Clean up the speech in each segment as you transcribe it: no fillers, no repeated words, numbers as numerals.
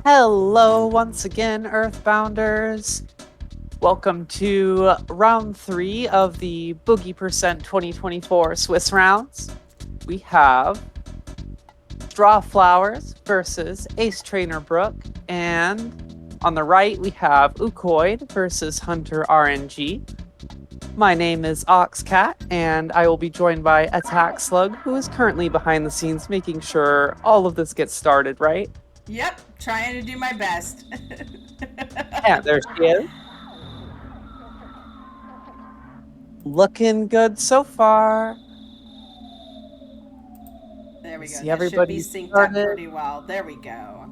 Hello once again, Earthbounders. Welcome to round 3 of the Boogey Percent 2024 Swiss rounds. We have Strawflowers versus Ace Trainer Brooke, and on the right we have Ukoid versus HunterRNG. My name is Oxcat, and I will be joined by Attack Slug, who is currently behind the scenes making sure all of this gets started, right? Yep, trying to do my best. Yeah, there she is. Looking good so far. There we go. See, That should be everybody synced started. up pretty well. There we go.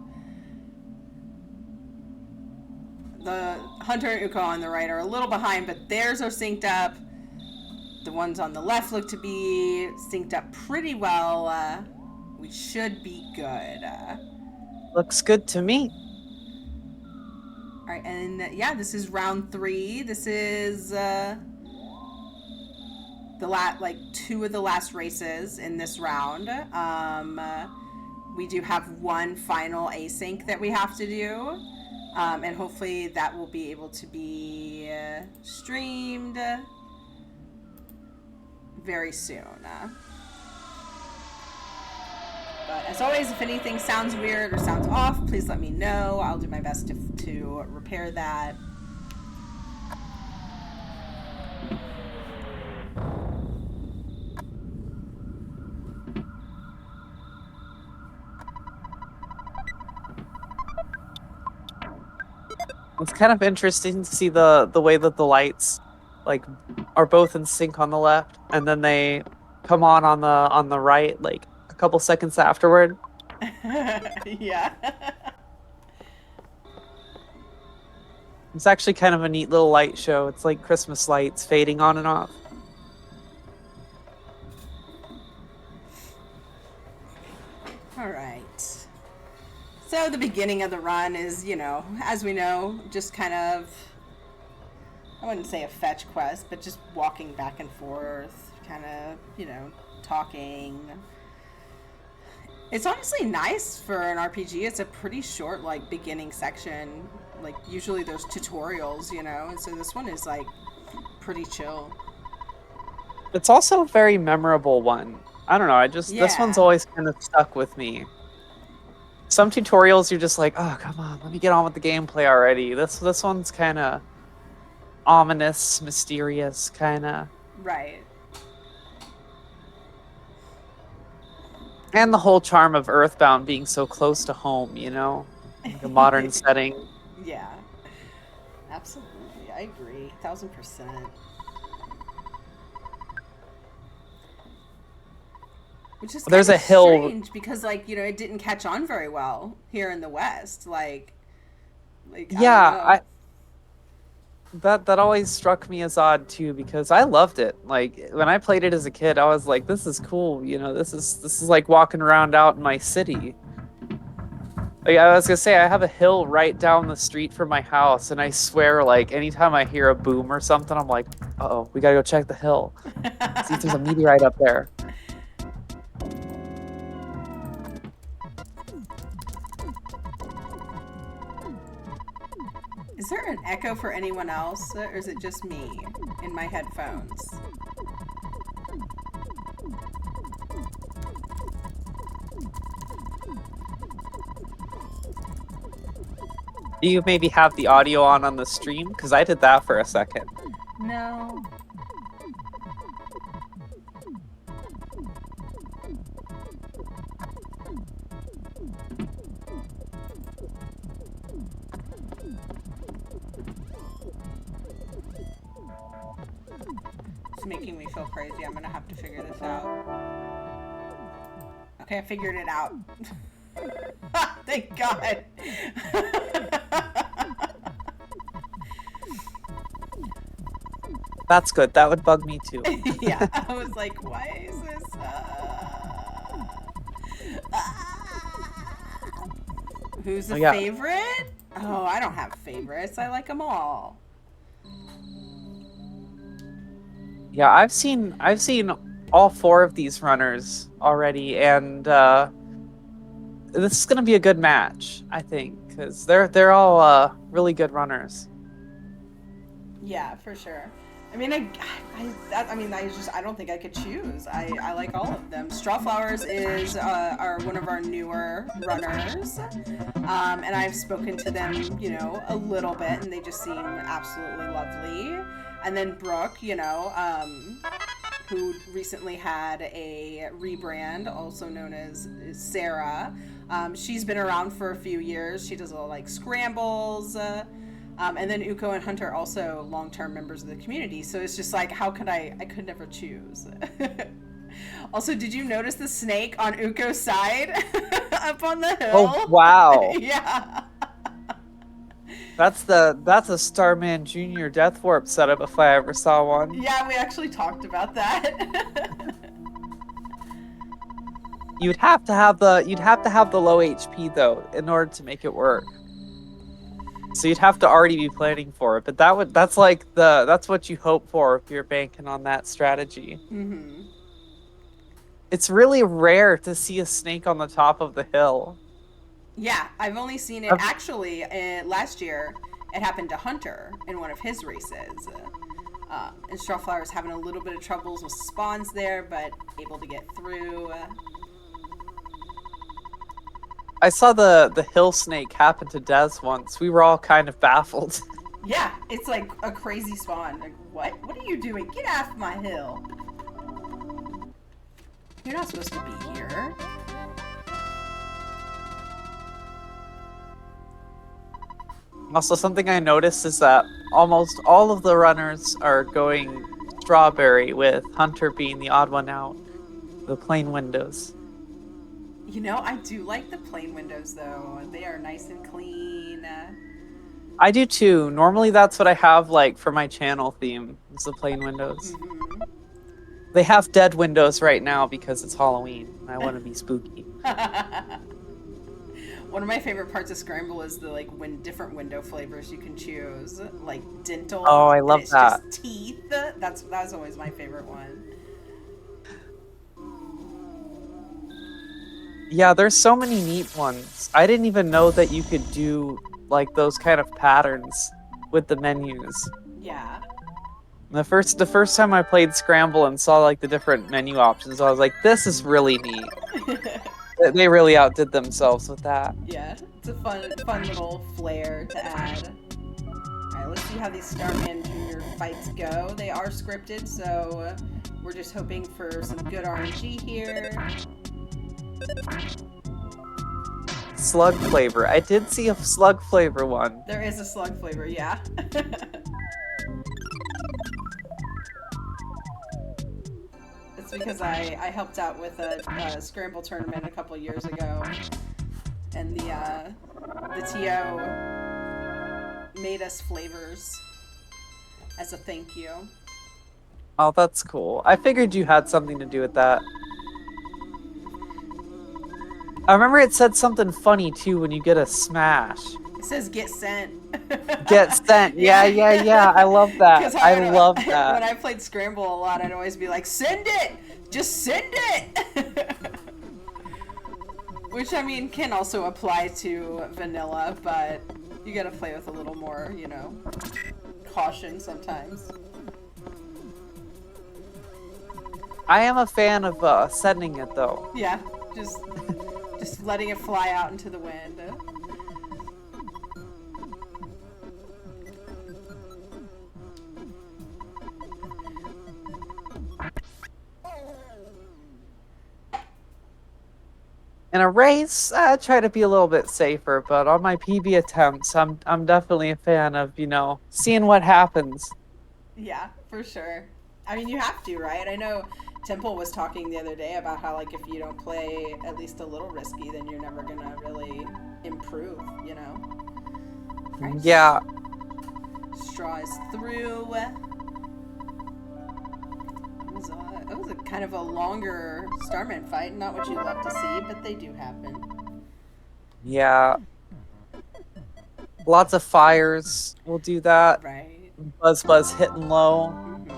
The Hunter and Uko on the right are a little behind, but theirs are synced up. The ones on the left look to be synced up pretty well. We should be good. Looks good to me. All right, and yeah, this is round 3. This is the two of the last races in this round. We do have one final async that we have to do, and hopefully that will be able to be streamed very soon. But as always, if anything sounds weird or sounds off, please let me know. I'll do my best to repair that. It's kind of interesting to see the way that the lights like are both in sync on the left, and then they come on the right like a couple seconds afterward. Yeah. It's actually kind of a neat little light show. It's like Christmas lights fading on and off. All right. So the beginning of the run is, as we know, just kind of, I wouldn't say a fetch quest, but just walking back and forth, kind of, talking. It's honestly nice for an RPG. It's a pretty short, beginning section. Like, usually there's tutorials, and so this one is, pretty chill. It's also a very memorable one. I don't know, this one's always kind of stuck with me. Some tutorials you're just like, oh, come on, let me get on with the gameplay already. This one's kind of ominous, mysterious, kind of. Right. And the whole charm of Earthbound being so close to home, like a modern setting. Yeah. Absolutely. I agree. 1000%. Which is There's a hill strange because, it didn't catch on very well here in the West. Yeah, that always struck me as odd too, because I loved it. Like when I played it as a kid, I was like, this is cool, this is like walking around out in my city. Like I was gonna say, I have a hill right down the street from my house, and I swear, like anytime I hear a boom or something, I'm like, uh-oh, we gotta go check the hill. See if there's a meteorite up there. Is there an echo for anyone else, or is it just me in my headphones? Do you maybe have the audio on the stream? Because I did that for a second. No. It's making me feel crazy. I'm gonna have to figure this out. Okay, I figured it out. Thank God. That's good. That would bug me too. Yeah, I was like, why is this? Who's the favorite? Oh, I don't have favorites. I like them all. Yeah, I've seen all four of these runners already, and this is gonna be a good match, I think, because they're all really good runners. Yeah, for sure. I mean, I don't think I could choose. I like all of them. Strawflowers is are one of our newer runners, and I've spoken to them, a little bit, and they just seem absolutely lovely. And then Brooke, who recently had a rebrand, also known as Sarah. She's been around for a few years. She does a lot like scrambles. And then Uko and Hunter also long-term members of the community. So it's just like, how could I could never choose. Also, did you notice the snake on Uko's side up on the hill? Oh wow, Yeah. that's a Starman Junior Death Warp setup if I ever saw one. Yeah, we actually talked about that. You'd have to have the low HP though in order to make it work. So you'd have to already be planning for it, but that's like that's what you hope for if you're banking on that strategy. Mm-hmm. It's really rare to see a snake on the top of the hill. Yeah, I've only seen it actually last year. It happened to Hunter in one of his races. And Strawflower's having a little bit of troubles with spawns there, but able to get through. I saw the hill snake happen to Des once. We were all kind of baffled. Yeah, it's like a crazy spawn. Like, what? What are you doing? Get off my hill. You're not supposed to be here. Also, something I noticed is that almost all of the runners are going strawberry, with Hunter being the odd one out. The plain windows. I do like the plain windows though. They are nice and clean. I do too. Normally that's what I have like for my channel theme, is the plain windows. Mm-hmm. They have dead windows right now because it's Halloween and I want to be spooky. One of my favorite parts of Scramble is the different window flavors you can choose, like dental. Oh, I and love it's that. just teeth. That's always my favorite one. Yeah, there's so many neat ones. I didn't even know that you could do like those kind of patterns with the menus. Yeah. The first time I played Scramble and saw like the different menu options, I was like, this is really neat. They really outdid themselves with that. Yeah, it's a fun little flair to add. Alright, let's see how these Starman Junior fights go. They are scripted, so we're just hoping for some good RNG here. Slug flavor. I did see a slug flavor one. There is a slug flavor, yeah. It's because I helped out with a Scramble tournament a couple years ago, and the TO made us flavors as a thank you. Oh, that's cool. I figured you had something to do with that. I remember it said something funny too when you get a smash. It says get sent. Get sent. Yeah. I love that. I love that. When I played Scramble a lot, I'd always be like, send it! Just send it! Which, I mean, can also apply to vanilla, but you gotta play with a little more, caution sometimes. I am a fan of sending it though. Yeah, just letting it fly out into the wind. In a race, I try to be a little bit safer, but on my PB attempts, I'm definitely a fan of, seeing what happens. Yeah, for sure. I mean, you have to, right? I know Temple was talking the other day about how, if you don't play at least a little risky, then you're never gonna really improve, Right. Yeah. Straw is through. It was a kind of a longer Starman fight. Not what you love to see, but they do happen. Yeah. Lots of fires will do that. Right. Buzz hitting low. Mm-hmm.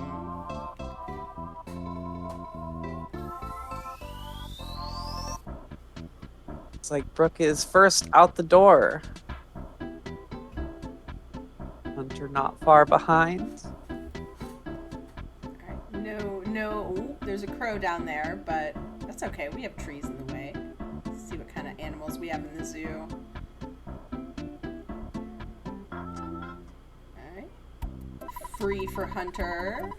Looks like Brooke is first out the door. Hunter not far behind. Alright, no. Ooh, there's a crow down there, but that's okay. We have trees in the way. Let's see what kind of animals we have in the zoo. Alright. Free for Hunter.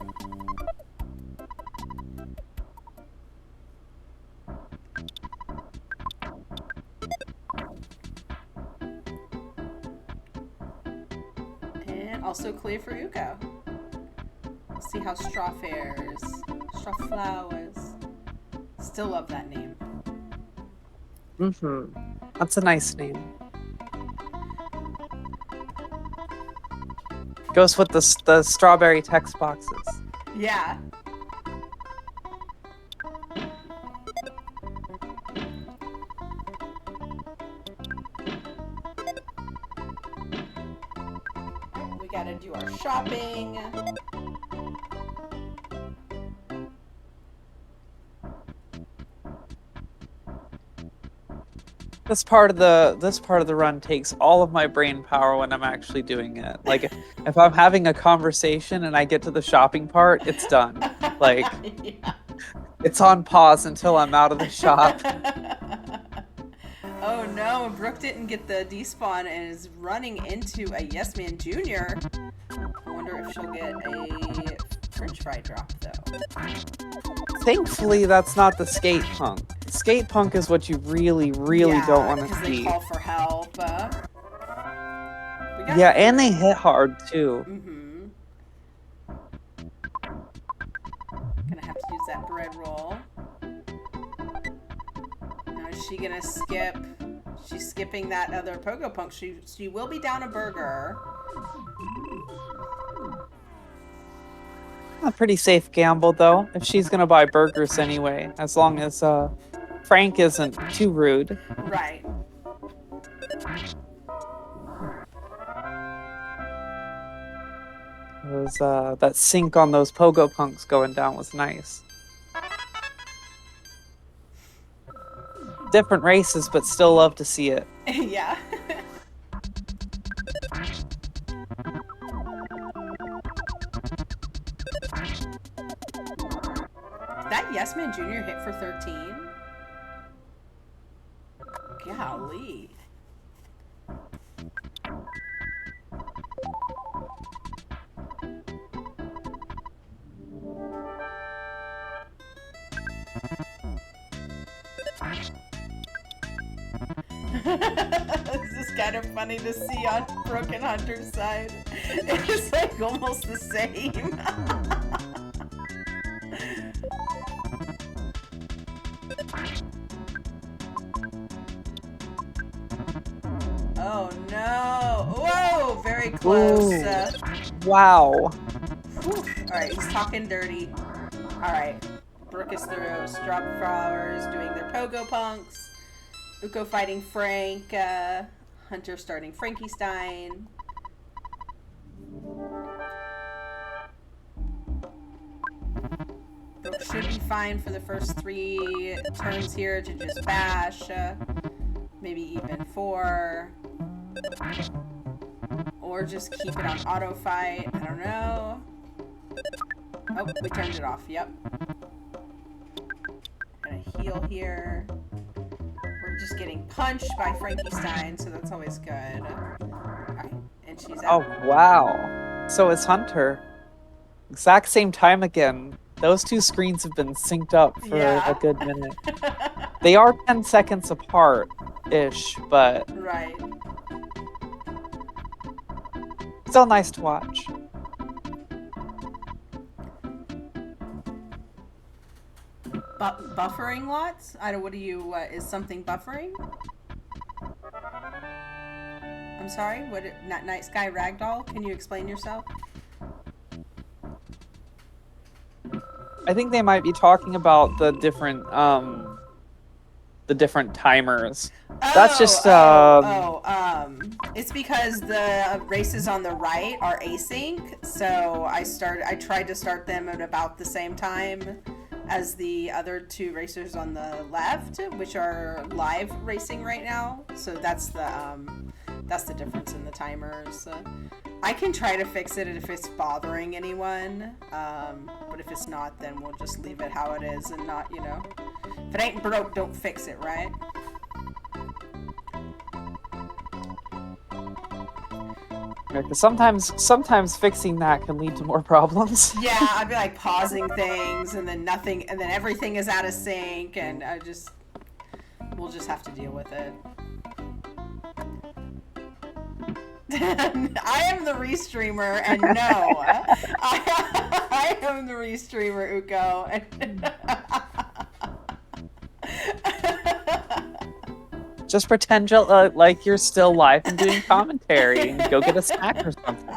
And also clear for Uko. Let's see how strawflowers. Still love that name. That's a nice name. Goes with the strawberry text boxes. Yeah. We gotta do our shopping. This part of the run takes all of my brain power when I'm actually doing it. Like if I'm having a conversation and I get to the shopping part, it's done. Like Yeah. it's on pause until I'm out of the shop. Oh no, Brooke didn't get the despawn and is running into a Yes Man Jr. I wonder if she'll get a French fry drop though. Thankfully, that's not the skate punk. Skate punk is what you really, really don't want to because see. they call for help. Yeah, and they hit hard too. Gonna have to use that bread roll. Now is she gonna skip? She's skipping that other pogo punk. She will be down a burger. A pretty safe gamble though, if she's gonna buy burgers anyway, as long as Frank isn't too rude. Right. That sync on those pogo punks going down was nice. Different races, but still love to see it. Yeah. That Yes Man Jr. hit for 13? Golly. This is kind of funny to see on Brooke and Hunter's side. It's like almost the same. Oh no! Whoa! Very close. Wow. Alright, he's talking dirty. Alright. Brooke is through. Strawflowers doing their pogo punks. Uko fighting Frank. Hunter starting Frankenstein. Brooke should be fine for the first 3 turns here to just bash. Maybe even 4. Or just keep it on auto fight. I don't know. Oh, we turned it off. Yep. Gonna heal here. We're just getting punched by Frankenstein, so that's always good. Alright, and she's out. Oh wow. So it's Hunter. Exact same time again. Those two screens have been synced up for a good minute. They are 10 seconds apart-ish, but Right. still nice to watch. Buffering lots? I don't. What do you? Is something buffering? I'm sorry. What? Not Night Sky Ragdoll. Can you explain yourself? I think they might be talking about the different timers. That's just it's because the races on the right are async, so I tried to start them at about the same time as the other two racers on the left, which are live racing right now. So that's the difference in the timers. I can try to fix it if it's bothering anyone, but if it's not, then we'll just leave it how it is and not, you know, if it ain't broke, don't fix it, right? Because sometimes fixing that can lead to more problems. Yeah, I'd be like pausing things and then nothing, and then everything is out of sync, and we'll just have to deal with it. I am the restreamer, and no, I am the restreamer, Uko. Just pretend like you're still live and doing commentary, and go get a snack or something.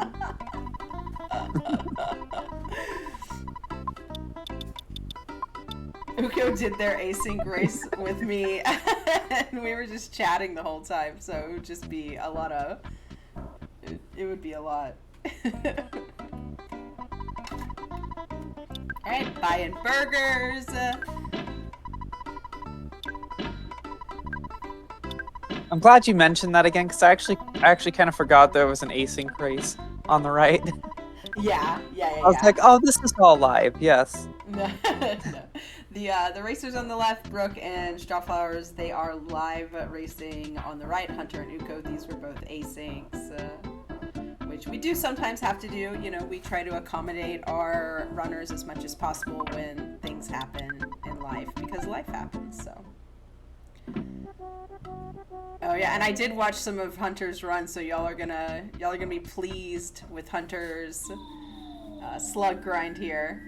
Uko did their async race with me, and we were just chatting the whole time, so it would just be a lot of... It would be a lot. Alright, buying burgers. I'm glad you mentioned that again, because I actually kind of forgot there was an async race on the right. Yeah. I was like, oh, this is all live. Yes. No. The racers on the left, Brooke and Strawflowers, they are live racing on the right. Hunter and Uko, these were both asyncs, which we do sometimes have to do. You know, we try to accommodate our runners as much as possible when things happen in life, because life happens. So. Oh yeah, and I did watch some of Hunter's run, so y'all are gonna be pleased with Hunter's slug grind here.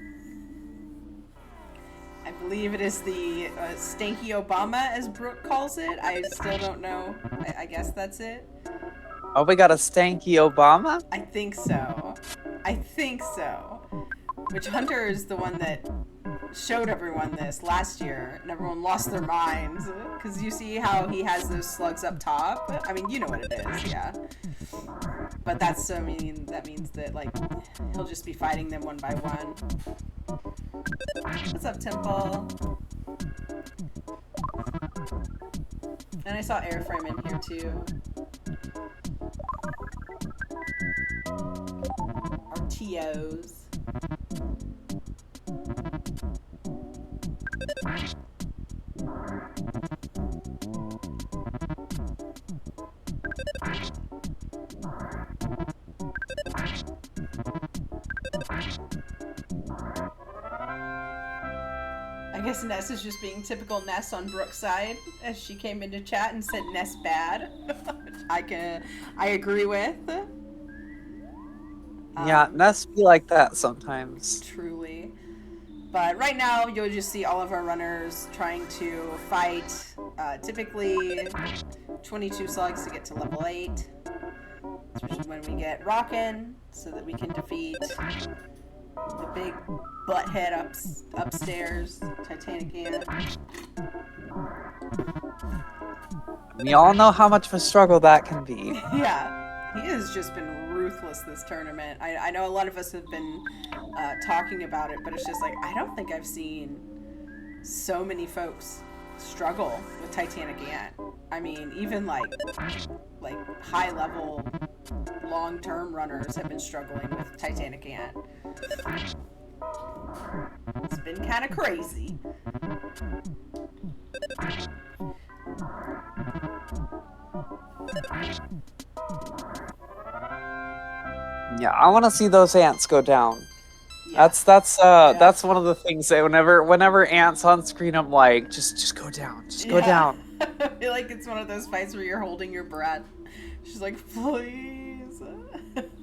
I believe it is the Stanky Obama, as Brooke calls it. I still don't know. I guess that's it. Oh, we got a Stanky Obama? I think so. Which Hunter is the one that showed everyone this last year, and everyone lost their minds. Because you see how he has those slugs up top? I mean, you know what it is, yeah. But that means that, like, he'll just be fighting them one by one. What's up, Temple? And I saw Airframe in here, too. Our TOs. I guess Ness is just being typical Ness on Brooke's side, as she came into chat and said Ness bad. I agree with. Yeah, Ness be like that sometimes. Truly. But right now, you'll just see all of our runners trying to fight, typically 22 slugs to get to level 8, which is when we get rockin', so that we can defeat the big butthead upstairs, Titanic Ant. We all know how much of a struggle that can be. Yeah, he has just been ruthless this tournament. I know a lot of us have been talking about it, but it's just like, I don't think I've seen so many folks struggle with Titanic Ant. I mean, even like high level long-term runners have been struggling with Titanic Ant. It's been kind of crazy. Yeah, I want to see those ants go down. Yeah. That's one of the things that whenever ants on screen, I'm like, just go down, go down. I feel like it's one of those fights where you're holding your breath. She's like, please,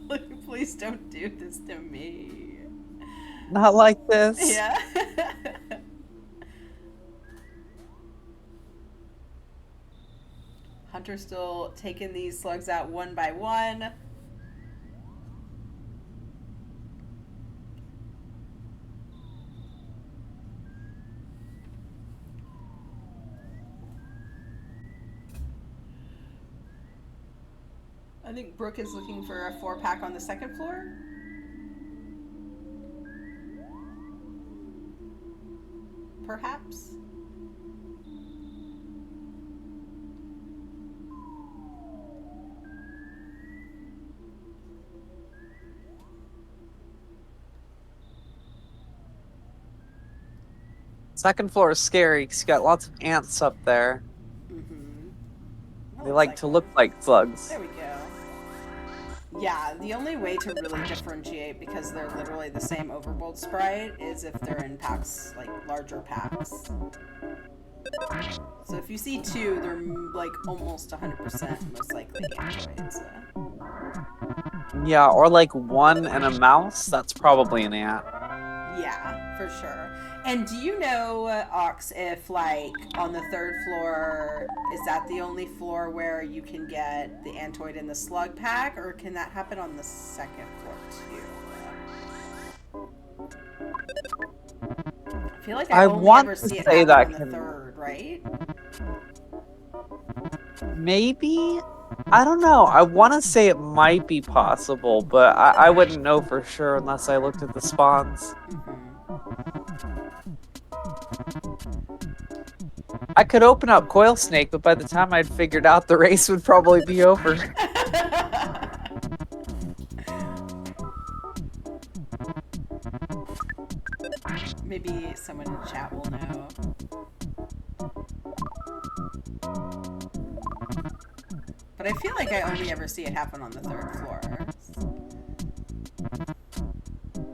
like, please don't do this to me. Not like this. Yeah. Hunter's still taking these slugs out one by one. I think Brooke is looking for a 4-pack on the second floor. perhaps? Second floor is scary because you got lots of ants up there. Mm-hmm. That They looks like like to one. look like slugs. There we go. Yeah, the only way to really differentiate, because they're literally the same overworld sprite, is if they're in packs, like larger packs. So if you see two, they're like almost 100% most likely androids. Yeah, or like one and a mouse. That's probably an ant. Yeah, for sure. And do you know, Ox, if like on the third floor, is that the only floor where you can get the Antoid and the slug pack, or can that happen on the second floor too? I feel like I I only want ever to see it say happen on that the can third, right? maybe. I don't know. I want to say it might be possible, but I wouldn't know for sure unless I looked at the spawns. I could open up Coil Snake, but by the time I'd figured out, the race would probably be over. Maybe someone in chat will know. But I feel like I only ever see it happen on the third floor.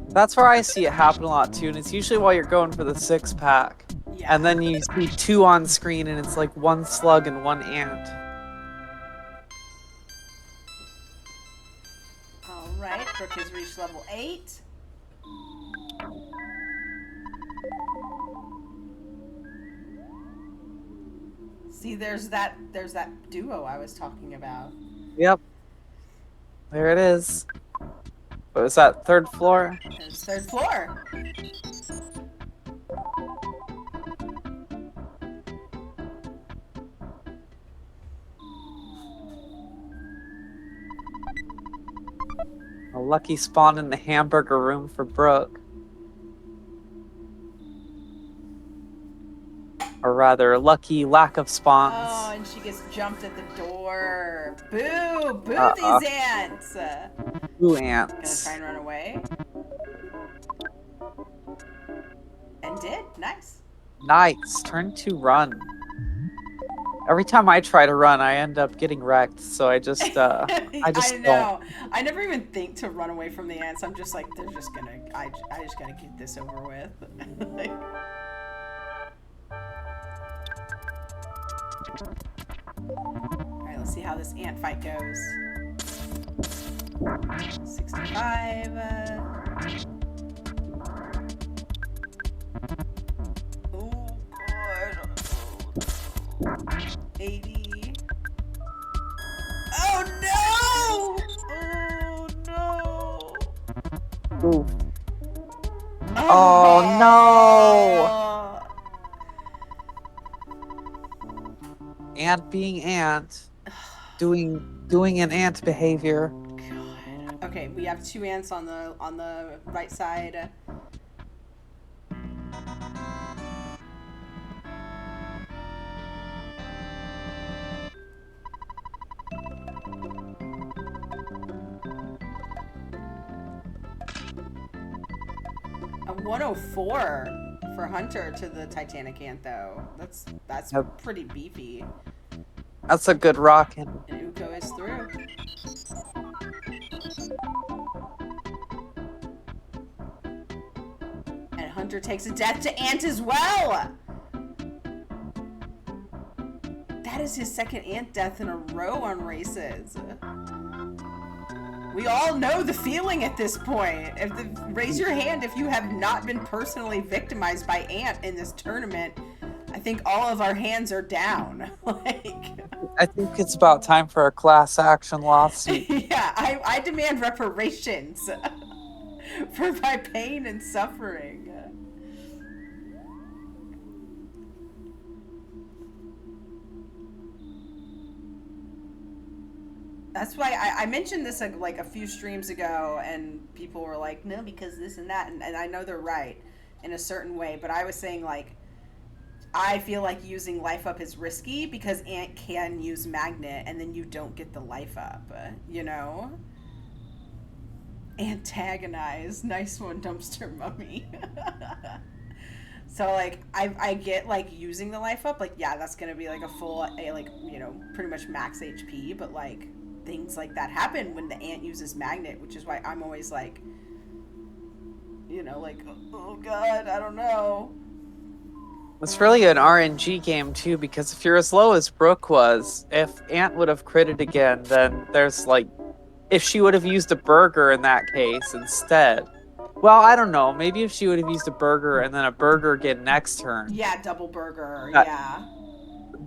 That's where I see it happen a lot too, and it's usually while you're going for the 6-pack. Yeah. And then you see two on screen, and it's like one slug and one ant. Alright, Brooke has reached level 8. See, there's that duo I was talking about. Yep. There it is. What was that, third floor? There's third floor. A lucky spawn in the hamburger room for Brooke. Or rather, a lucky lack of spawns. Oh, and she gets jumped at the door. Boo! Boo these ants! Ooh, Gonna ants. try and run away. And did. Nice. Nice. Turn to run. Every time I try to run, I end up getting wrecked, so I just I know. don't. I never even think to run away from the ants. I'm just like, they're just gonna, I just gotta get this over with. Like, alright, let's see how this ant fight goes. 65. Oh, God. 80. Oh, no! Oh, no! Ooh. Oh, no! Ant being ant. Doing an ant behavior. God. Okay, we have two ants on the right side. A 104 for Hunter to the Titanic ant, though. That's Yep. pretty beefy. That's a good rockin'. And Uko is through. And Hunter takes a death to ant as well. That is his second ant death in a row on races. We all know the feeling at this point. Raise your hand if you have not been personally victimized by ant in this tournament. I think all of our hands are down. Like, I think it's about time for a class action lawsuit. yeah, I demand reparations for my pain and suffering. That's why I mentioned this like a few streams ago, and people were like, no, because this and that, and I know they're right in a certain way, but I was saying, like, I feel like using life up is risky because ant can use magnet and then you don't get the life up, you know? Antagonize. Nice one, dumpster mummy. So like I get like using the life up, like yeah, that's gonna be like a full like, you know, pretty much max HP, but like things like that happen when the ant uses magnet, which is why I'm always like, you know, like, oh god, I don't know. It's really an RNG game too, because if you're as low as Brooke was, if Ant would have critted again, then there's like, if she would have used a burger in that case instead. Well, I don't know. Maybe if she would have used a burger and then a burger again next turn, Yeah, double burger, that yeah.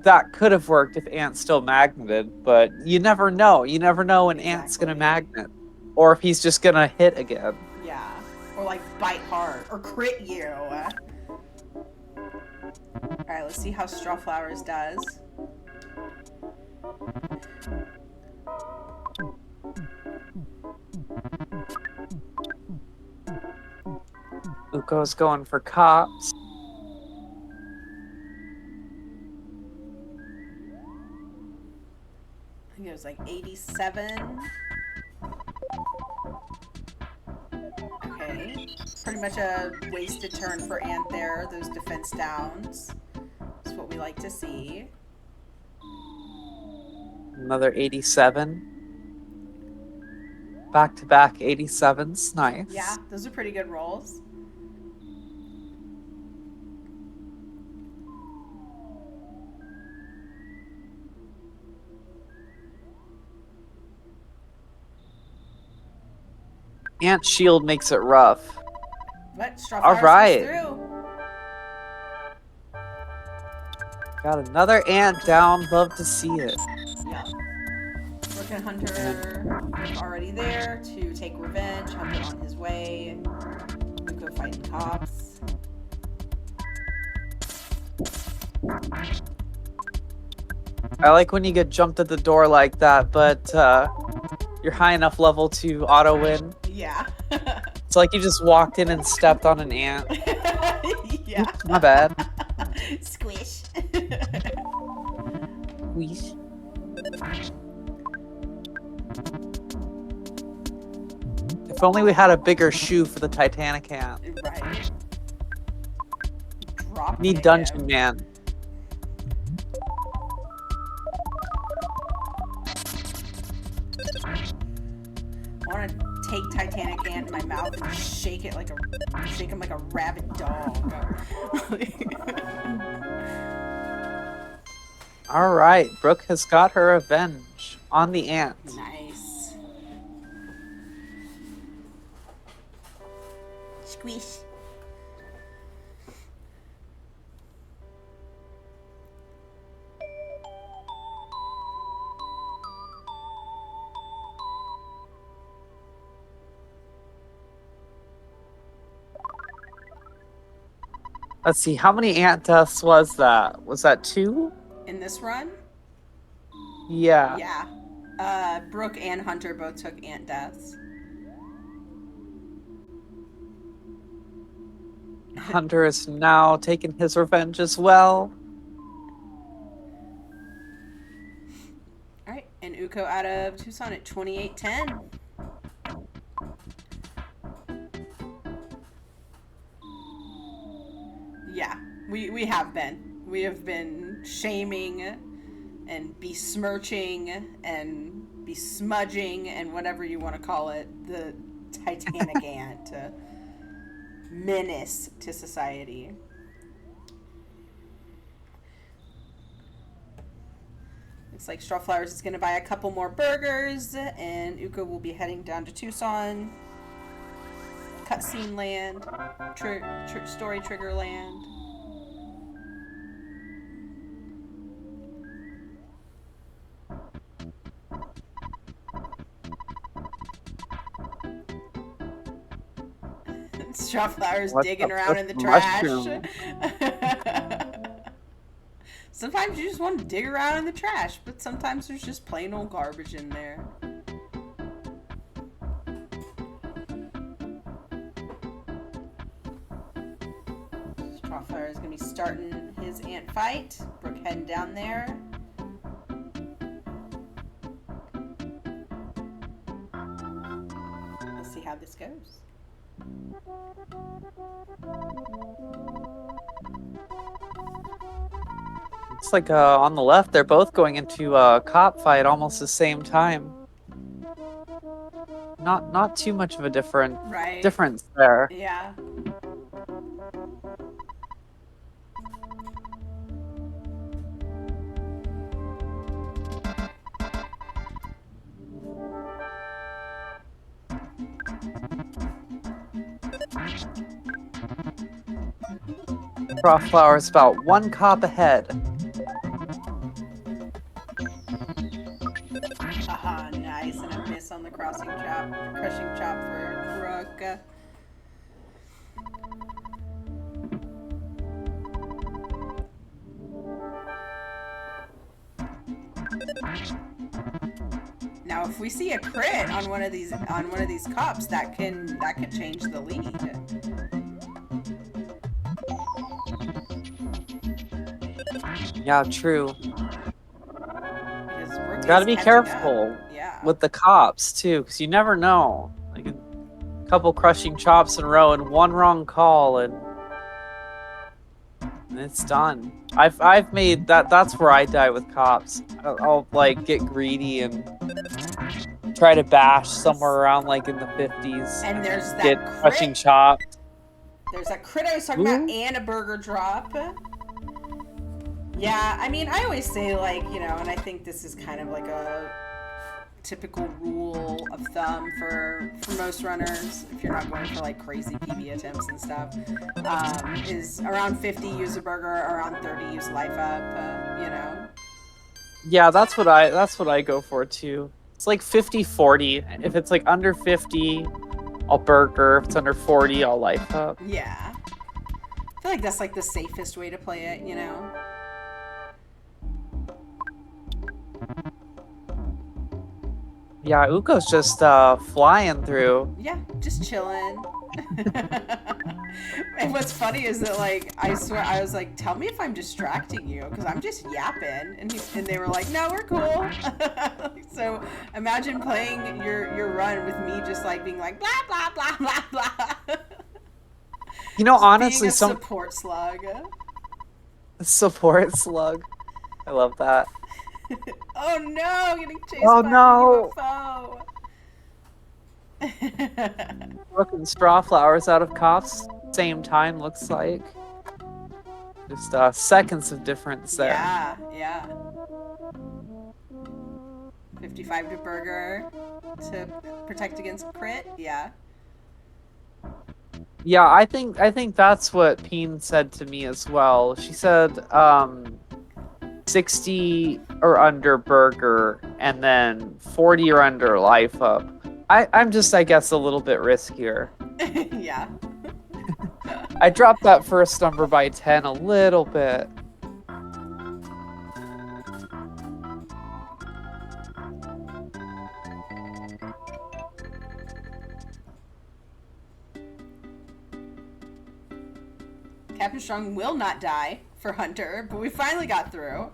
that could have worked if Ant's still magneted. But you never know. You never know when Ant's gonna Exactly. magnet, or if he's just gonna hit again. Yeah. Or like bite hard or crit you. Alright, let's see how strawflowers does. Uko's going for cops. I think it was like 87. Okay. Pretty much a wasted turn for Ant there. Those defense downs. That's what we like to see. Another 87. Back-to-back 87s. Nice. Yeah, those are pretty good rolls. Ant shield makes it rough. But strawflowers All right. through. Got another ant down. Love to see it. Yep. Brooke and Hunter already there to take revenge. Hunter on his way. Uko fighting cops. I like when you get jumped at the door like that, but you're high enough level to auto win. Yeah. It's like you just walked in and stepped on an ant. Yeah. Oops, my bad. Squish. Weesh. If only we had a bigger shoe for the Titanic ant. Right. Drop Need kick Dungeon him. Man. I want to take Titanic ant in my mouth and shake him like a rabid dog. All right, Brooke has got her revenge on the ant. Nice. Squish. Let's see, how many ant deaths was that? Was that 2? In this run? Yeah. Yeah. Brooke and Hunter both took ant deaths. Hunter is now taking his revenge as well. Alright, and Uko out of Tucson at 28-10. Yeah, we have been. We have been shaming and besmirching and besmudging and whatever you want to call it, the Titanic ant menace to society. Looks like Strawflowers is going to buy a couple more burgers, and Uko will be heading down to Tucson. Cutscene land, story trigger land. Strawflowers digging around in the trash. Sometimes you just want to dig around in the trash, but sometimes there's just plain old garbage in there. Strawflower is going to be starting his is ant fight. Brooke heading down there. Let's see how this goes. It's like on the left, they're both going into a cop fight almost the same time. Not too much of a difference there. Yeah. Strawflowers about one cop ahead. Haha, nice, and a miss on the crushing chop for Brooke. Now, if we see a crit on one of these cops, that could change the lead. Yeah, true. Because Brooke Gotta is be catching careful up. Yeah. with the cops too, because you never know. Like a couple crushing chops in a row and one wrong call and it's done. I've made that's where I die with cops. I'll like get greedy and try to bash somewhere around like in the 50s. And there's that get crit. crushing chopped. There's that crit I was talking about and a burger drop. Yeah, I mean, I always say, like, you know, and I think this is kind of like a typical rule of thumb for most runners, if you're not going for, like, crazy PB attempts and stuff, is around 50, use a burger, around 30, use life up, you know? Yeah, that's what I go for, too. It's like 50-40. If it's, like, under 50, I'll burger. If it's under 40, I'll life up. Yeah. I feel like that's, like, the safest way to play it, you know? Yeah, Uko's just flying through. Yeah, just chilling. And what's funny is that, like, I swear, I was like, tell me if I'm distracting you, because I'm just yapping. And they were like, no, we're cool. So imagine playing your run with me just, like, being like, blah, blah, blah, blah, blah. You know, just honestly, being a support slug. Support slug. I love that. Oh no, getting chased Oh, by no. a UFO. Brooke and Strawflowers out of cops, same time, looks like. Just seconds of difference there. Yeah, yeah. 55 to burger to protect against crit. Yeah. Yeah, I think that's what Peen said to me as well. She said 60 or under burger and then 40 or under life up. I'm just, I guess, a little bit riskier. Yeah. I dropped that first number by 10 a little bit. Captain Strong will not die for Hunter, but we finally got through.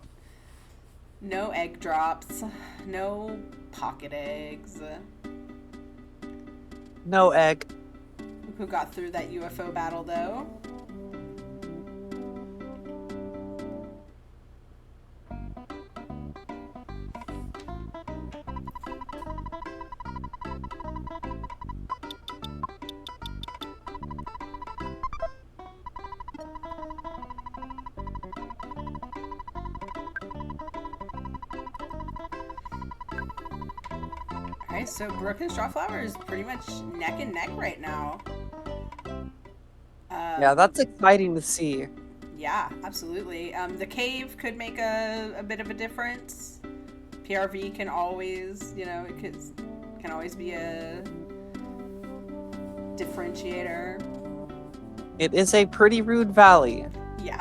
No egg drops. No pocket eggs. No egg. Who got through that UFO battle, though? Alright, so Brooke and Strawflower is pretty much neck and neck right now. Yeah, that's exciting to see. Yeah, absolutely. The cave could make a bit of a difference. PRV can always, you know, can always be a differentiator. It is a pretty rude valley. Yeah.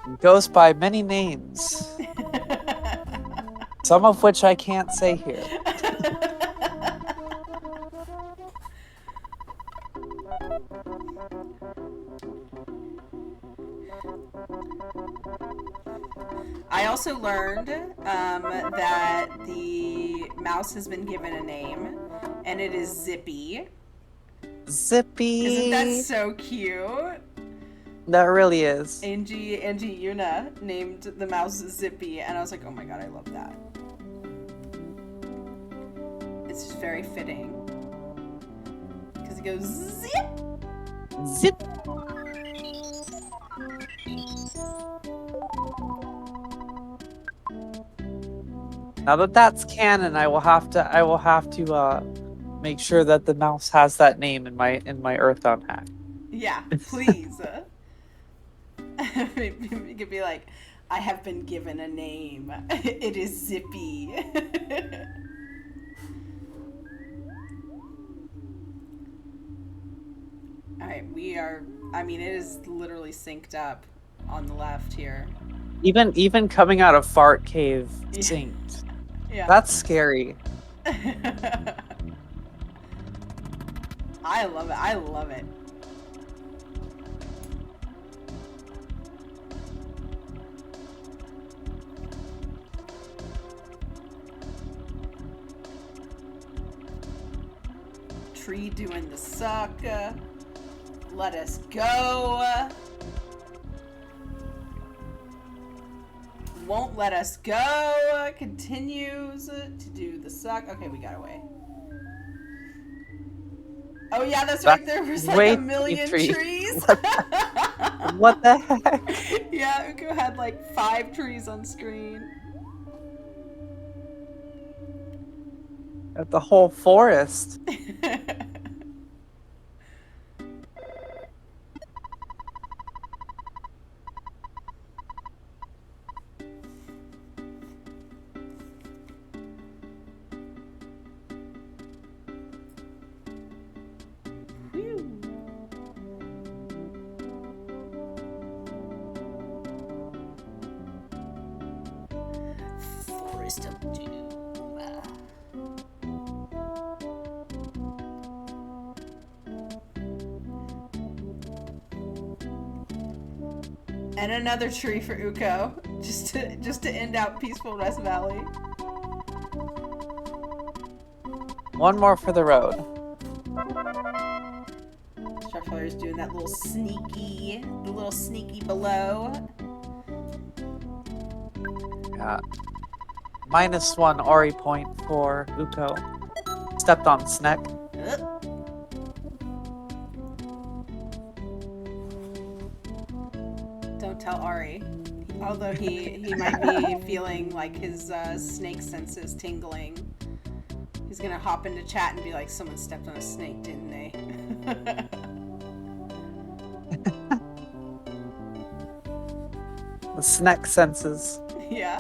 It goes by many names. Some of which I can't say here. I also learned that the mouse has been given a name, and it is Zippy. Isn't that Zippy. so cute? That really is. Angie Yuna named the mouse Zippy, and I was like, oh my god, I love that. It's just very fitting. Because it goes zip! Zip. Now that that's canon, I will have to make sure that the mouse has that name in my Earthbound hack. Yeah, please. You could be like, I have been given a name. It is Zippy. Alright, I mean, it is literally synced up on the left here. Even coming out of Fart Cave synced. Yeah. That's scary. I love it. I love it. Tree doing the suck. Let us go. Won't let us go. Continues to do the suck. Okay, we got away. Oh yeah, that's right. There was like a million trees. What the heck? Yeah, Uko had like 5 trees on screen. At the whole forest. Forest of Doom. And another tree for Uko, just to end out Peaceful Rest Valley. One more for the road. Strawflowers doing that little sneaky below. Yeah. -1 Ori point for Uko. Stepped on Sneck. Don't tell Ari. Although he might be feeling like his snake senses tingling. He's gonna hop into chat and be like, someone stepped on a snake, didn't they? The Sneck senses. Yeah.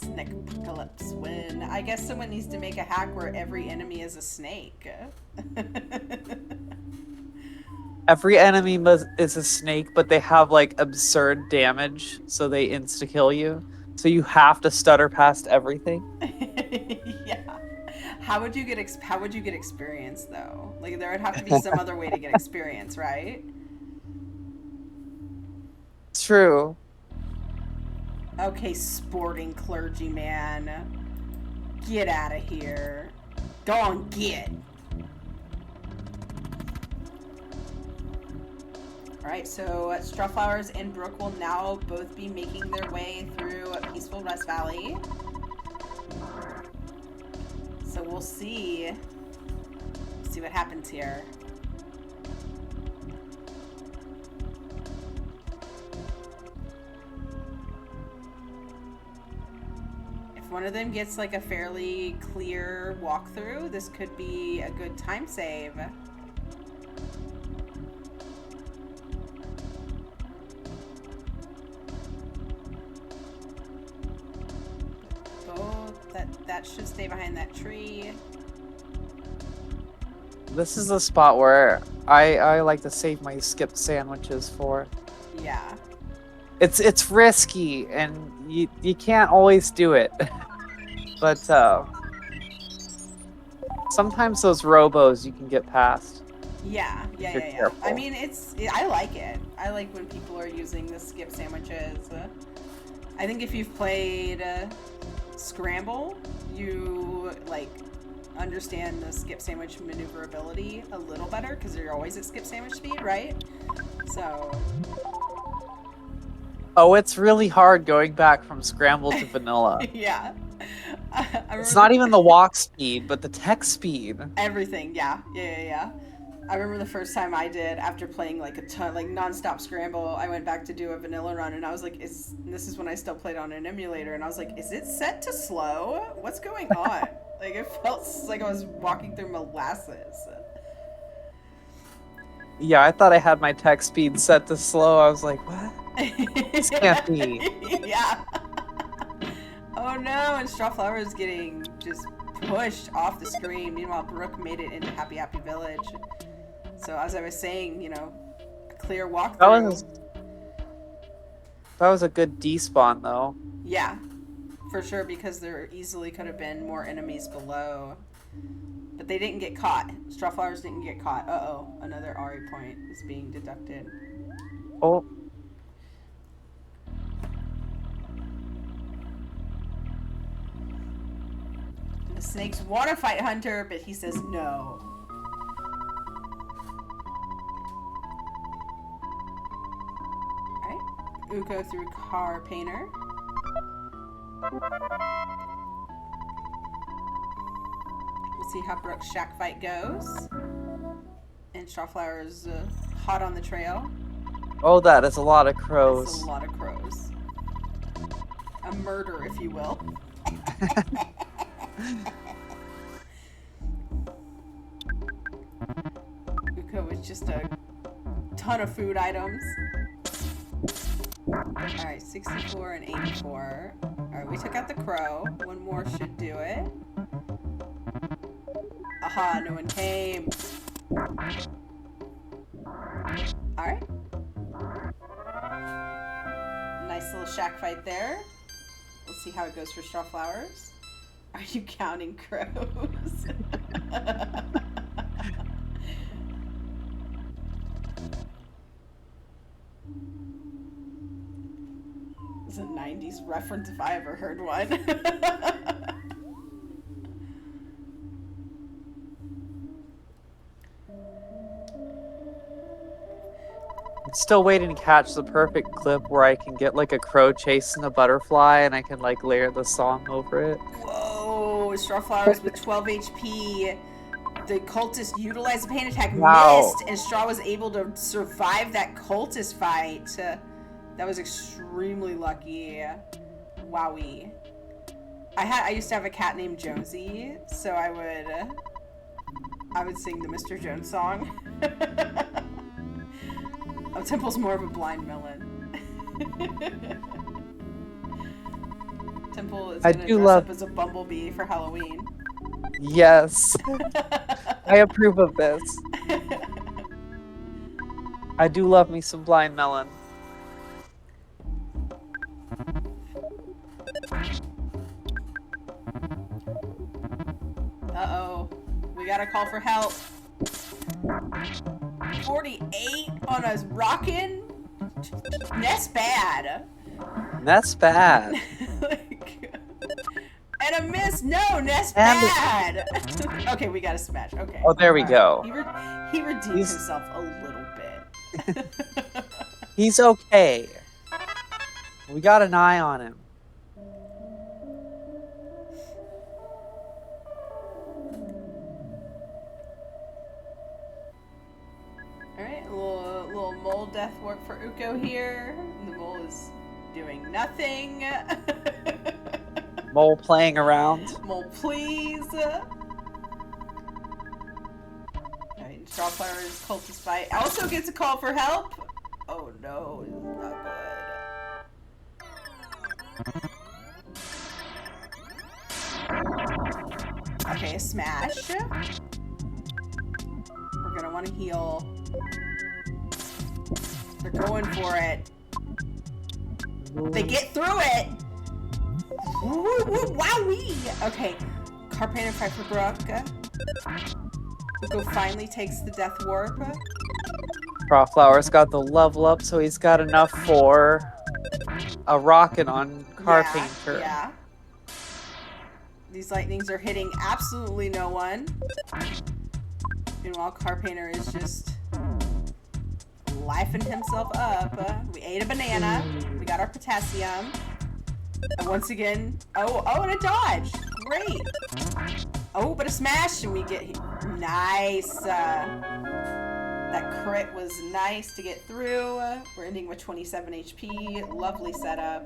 Snake apocalypse win. I guess someone needs to make a hack where every enemy is a snake. Every enemy is a snake, but they have like absurd damage, so they insta kill you. So you have to stutter past everything. Yeah. How would you get experience though? Like there would have to be some other way to get experience, right? True. Okay, sporting clergyman. Get out of here. Go on, get. Alright, so Strawflowers and Brooke will now both be making their way through Peaceful Rest Valley. So we'll see what happens here. If one of them gets like a fairly clear walkthrough, this could be a good time save. That should stay behind that tree. This is a spot where I like to save my skipped sandwiches for. Yeah. It's risky and you can't always do it. But sometimes those robos you can get past. Yeah. If you're careful. I mean, I like it. I like when people are using the skip sandwiches. I think if you've played Scramble, you like understand the skip sandwich maneuverability a little better because you're always at skip sandwich speed, right? So. Oh, it's really hard going back from Scramble to Vanilla. Yeah. It's not even the walk speed, but the text speed. Everything, yeah. I remember the first time I did, after playing like a ton, like non-stop Scramble, I went back to do a vanilla run, and I was like, this is when I still played on an emulator, and I was like, is it set to slow? What's going on? Like, it felt like I was walking through molasses. Yeah, I thought I had my text speed set to slow. I was like, what? This can't be. Yeah. Oh no, and strawflowers getting just pushed off the screen. Meanwhile, Brooke made it into Happy Happy Village. So as I was saying, you know, a clear walkthrough. That was a good despawn, though. Yeah, for sure, because there easily could have been more enemies below. But they didn't get caught. Strawflowers didn't get caught. Uh-oh, another Ari point is being deducted. Oh. The snakes want to fight Hunter, but he says no. Alright. Uko through car painter. We'll see how Brooke's shack fight goes. And Strawflower's hot on the trail. Oh, that is a lot of crows. That's a lot of crows. A murder, if you will. Uko was just a ton of food items. Alright, 64 and 84. Alright, we took out the crow. One more should do it. Aha, no one came. Alright. Nice little shack fight there. We'll see how it goes for Strawflowers. Are you counting crows? It's a 90s reference if I ever heard one. I'm still waiting to catch the perfect clip where I can get like a crow chasing a butterfly and I can like layer the song over it. Whoa, Strawflowers with 12 HP. The cultist utilized the pain attack, Wow. missed, and Straw was able to survive that cultist fight. That was extremely lucky. Wowie. I used to have a cat named Jonesy, so I would sing the Mr. Jones song. Oh, Temple's more of a blind melon. Temple is gonna dress up as a bumblebee for Halloween. Yes. I approve of this. I do love me some blind melon. Uh-oh. We gotta call for help. 48 on a rockin'? That's bad. That's bad. And a miss. No, that's bad. Okay, we got a smash. Okay. Oh, there we go. He redeemed himself a little bit. He's okay. We got an eye on him. Alright, a little mole death work for Uko here. The mole is doing nothing. Mole playing around. Mole, please. Alright, Strawflower's cultist fight also gets a call for help. Oh no, this is not good. Okay, smash. We're gonna want to heal. They're going for it. They get through it. Woo, woo, wowee. Okay, Carpander fight for Brooke. Go finally takes the death warp. Strawflowers got the level up, so he's got enough for a rocket on Car Yeah, Painter. yeah. These lightnings are hitting absolutely no one. Meanwhile, Car Painter is just lifing himself up. We ate a banana. We got our potassium. And once again, oh, and a dodge. Great. Oh, but a smash, and we get nice. That crit was nice to get through. We're ending with 27 HP. Lovely setup.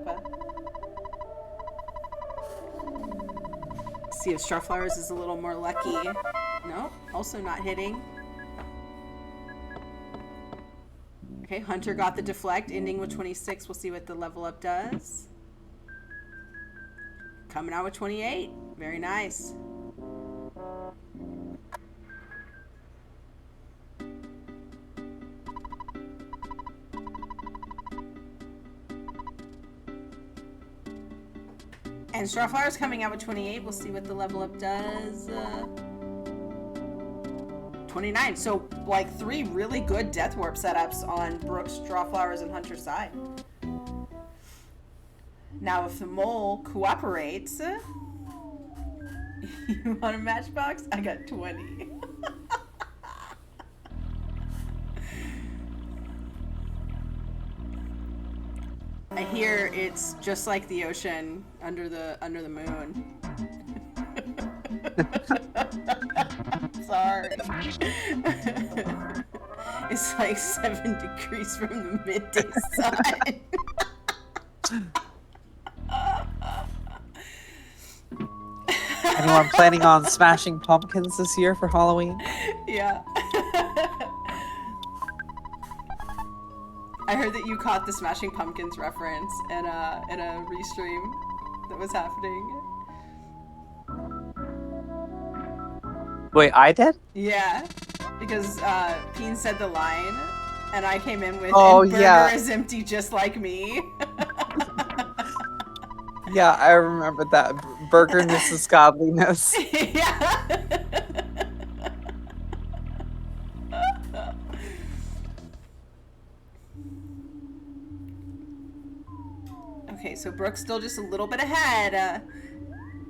See if Strawflowers is a little more lucky. No, also not hitting. Okay, Hunter got the deflect, ending with 26. We'll see what the level up does. Coming out with 28. Very nice. And Strawflower's coming out with 28. We'll see what the level up does. 29. So, like, 3 really good Death Warp setups on Brooke's, Strawflowers, and Hunter's side. Now, if the mole cooperates... You want a matchbox? I got 20. I hear it's just like the ocean under the moon. Sorry. It's like 7 degrees from the midday sun. Anyone planning on smashing pumpkins this year for Halloween? Yeah. I heard that you caught the Smashing Pumpkins reference in a restream that was happening. Wait, I did? Yeah, because Peen said the line, and I came in with, "Oh, and burger yeah. is empty just like me." Yeah, I remember that. Burger Mrs. Godliness. Yeah. Okay, so Brooke's still just a little bit ahead,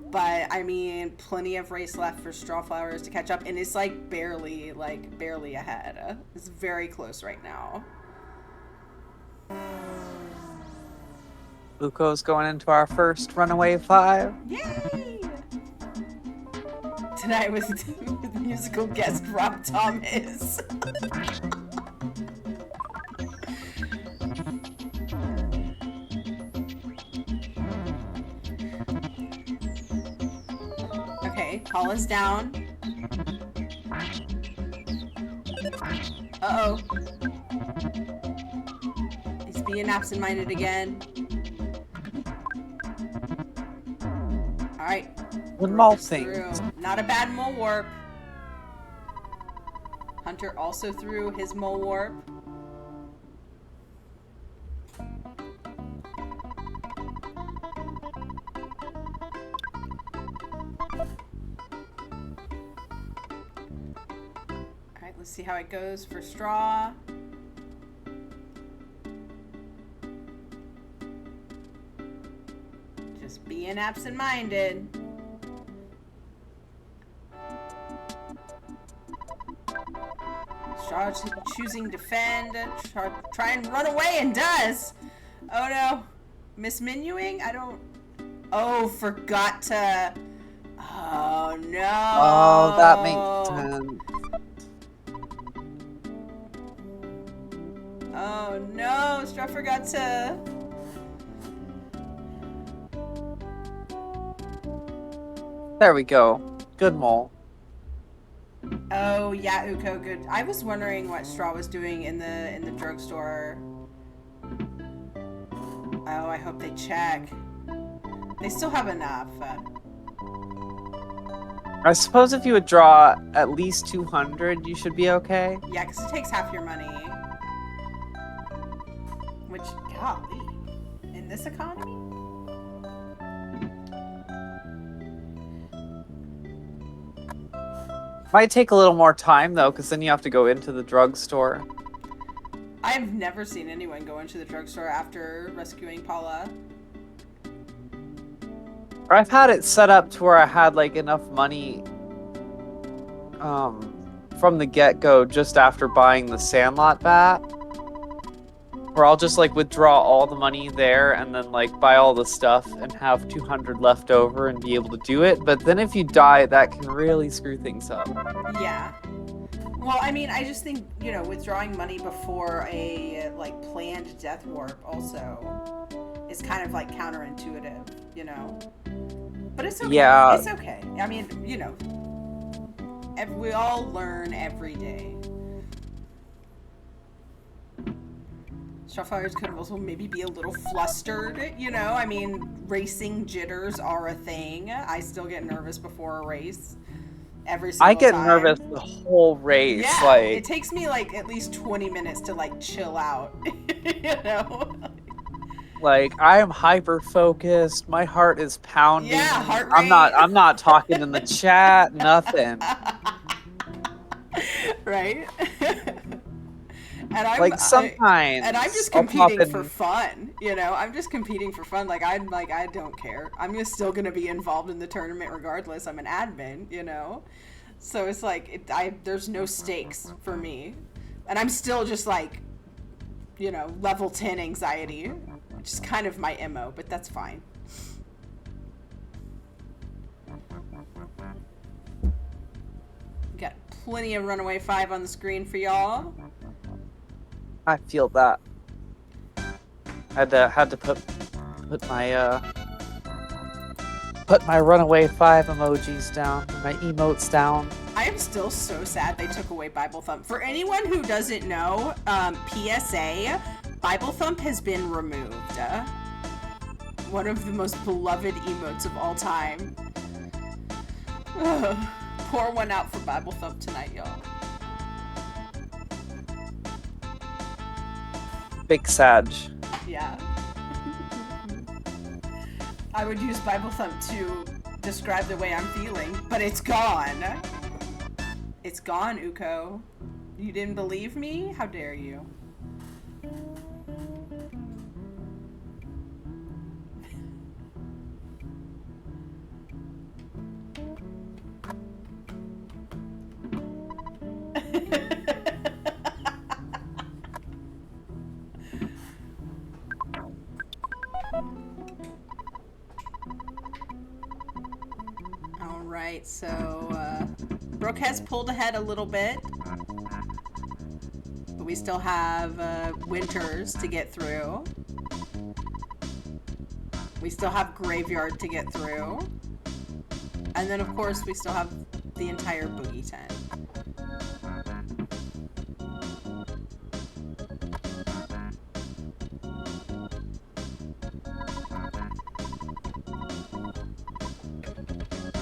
but I mean, plenty of race left for Strawflowers to catch up, and it's like barely ahead. It's very close right now. Buko's going into our first Runaway 5. Yay! Tonight with musical guest Rob Thomas. Okay, Paula's down. Uh-oh. He's being absent-minded again. Alright. One mole thing. Not a bad mole warp. Hunter also threw his mole warp. Alright, let's see how it goes for Straw. Just being absent-minded. Straw choosing defend, try and run away, and does. Oh no, mismenuing? I don't. Oh, forgot to. Oh no. Oh, that makes sense. Oh no, Straw forgot to. There we go. Good mole. Oh yeah, Uko, good. I was wondering what Straw was doing in the drugstore. Oh, I hope they check. They still have enough. I suppose if you would draw at least 200, you should be okay. Yeah, because it takes half your money. Which, golly, in this economy? Might take a little more time though, because then you have to go into the drugstore. I've never seen anyone go into the drugstore after rescuing Paula. Or I've had it set up to where I had like enough money um from the get-go just after buying the Sandlot bat. Where I'll just like withdraw all the money there and then like buy all the stuff and have 200 left over and be able to do it. But then if you die, that can really screw things up. Yeah. Well, I mean, I just think, withdrawing money before a, like, planned death warp also is kind of, like, counterintuitive, But it's okay. Yeah. It's okay. I mean, we all learn every day. Strawflowers could also maybe be a little flustered, I mean, racing jitters are a thing. I still get nervous before a race. Every single I get time. nervous the whole race. Yeah, Like it takes me like at least 20 minutes to like chill out, Like I am hyper focused. My heart is pounding. Yeah, heart I'm rate. not talking in the chat, nothing. Right? And Like sometimes and I'm just I'll pop competing for in. fun, I'm just competing for fun. Like I don't care. I'm just still gonna be involved in the tournament regardless. I'm an admin, So it's like there's no stakes for me, and I'm still just like, level 10 anxiety, which is kind of my MO, but that's fine. Got plenty of Runaway 5 on the screen for y'all. I feel that. Had to put my runaway 5 emojis down, my emotes down. I am still so sad they took away Bible Thump. For anyone who doesn't know, PSA, Bible Thump has been removed. One of the most beloved emotes of all time. Ugh. Pour one out for Bible Thump tonight, y'all. Big Sag. Yeah. I would use Bible Thump to describe the way I'm feeling, but it's gone. It's gone, Uko. You didn't believe me? How dare you? Alright, so Brooke has pulled ahead a little bit. But we still have Winters to get through. We still have Graveyard to get through. And then, of course, we still have the entire Boogey tent.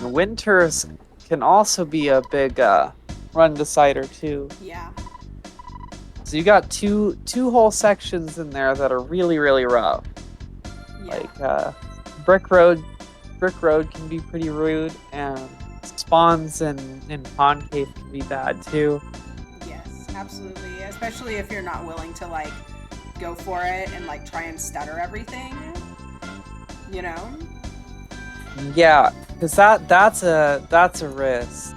Winters can also be a big run decider too. Yeah. So you got two whole sections in there that are really rough. Yeah. Like Brick Road can be pretty rude, and spawns in Pond Cave can be bad too. Yes, absolutely. Especially if you're not willing to like go for it and like try and stutter everything. Yeah, because that's a risk.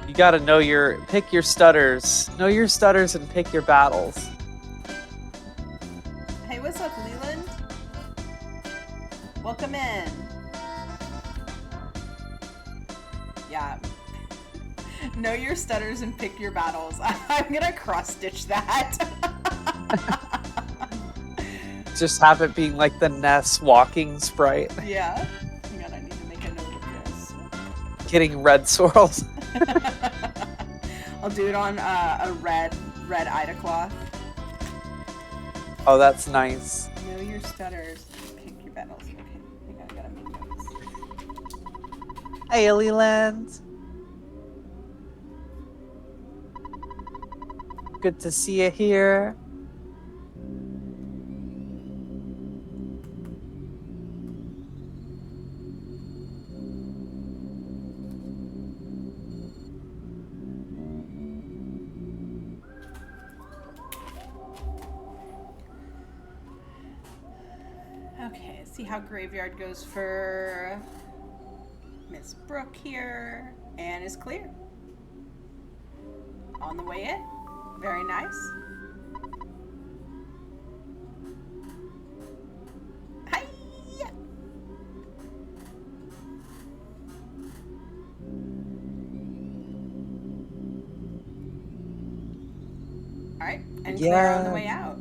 You got to pick your stutters. Know your stutters and pick your battles. Hey, what's up, Leland? Welcome in. Yeah. Know your stutters and pick your battles. I'm gonna cross-stitch that. Just have it being like the Ness walking sprite. Yeah. Hang on, I need to make a note of this. Getting red swirls. I'll do it on a red Ida cloth. Oh, that's nice. Know your stutters. Pick your battles. Okay, I think I gotta make notes. Hey, Leland. Good to see you here. Okay, see how graveyard goes for Miss Brooke here, and is clear. On the way in. Very nice. Hi. All right, and clear on the way out.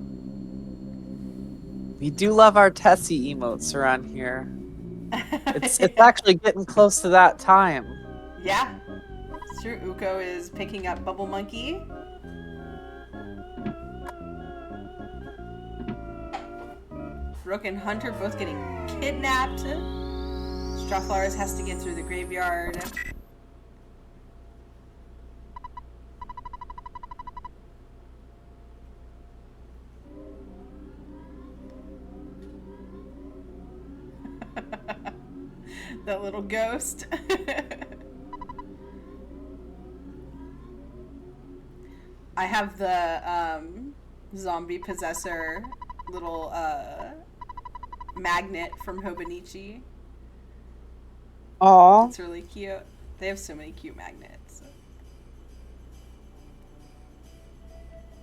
We do love our Tessie emotes around here. It's Yeah. actually getting close to that time. Yeah. It's true. Uko is picking up Bubble Monkey. Brooke and Hunter both getting kidnapped. Strawflowers has to get through the graveyard. That little ghost. I have the zombie possessor little magnet from Hobonichi. Aw. It's really cute. They have so many cute magnets.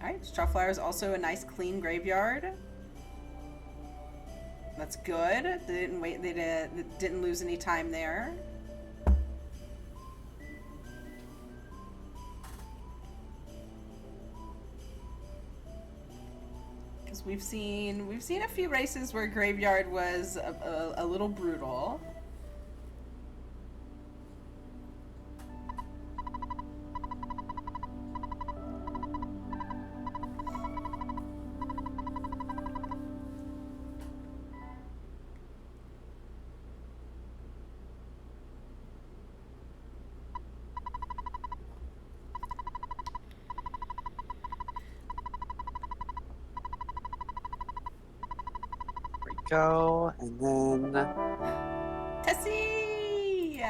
Alright, Strawflower is also a nice clean graveyard. That's good. They didn't wait. They didn't lose any time there. Because we've seen a few races where graveyard was a little brutal. Go, and then Tessie!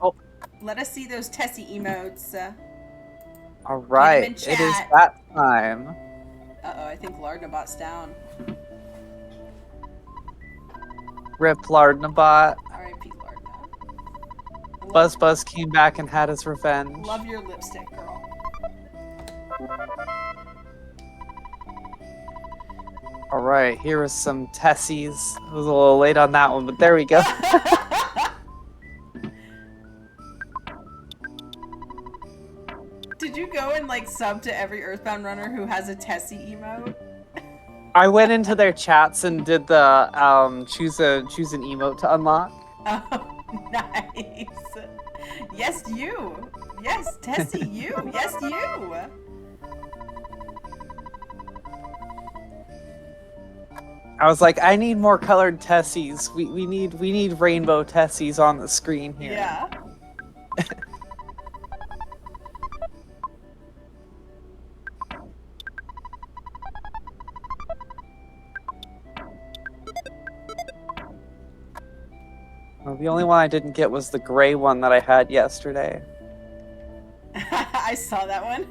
Oh. Let us see those Tessie emotes. All right, in it is chat. that time. Uh-oh, I think Lardnabot's down. Rip Lardnabot. R.I.P. Lardna. Buzz Buzz came back and had his revenge. Love your lipstick, girl. All right, here is some Tessies. I was a little late on that one, but there we go. Did you go and like sub to every Earthbound runner who has a Tessie emote? I went into their chats and did the choose an emote to unlock. Oh, nice. Yes, you. Yes, Tessie, you. Yes, you. I was like, I need more colored Tessies. We need rainbow Tessies on the screen here. Yeah. Well, the only one I didn't get was the gray one that I had yesterday. I saw that one.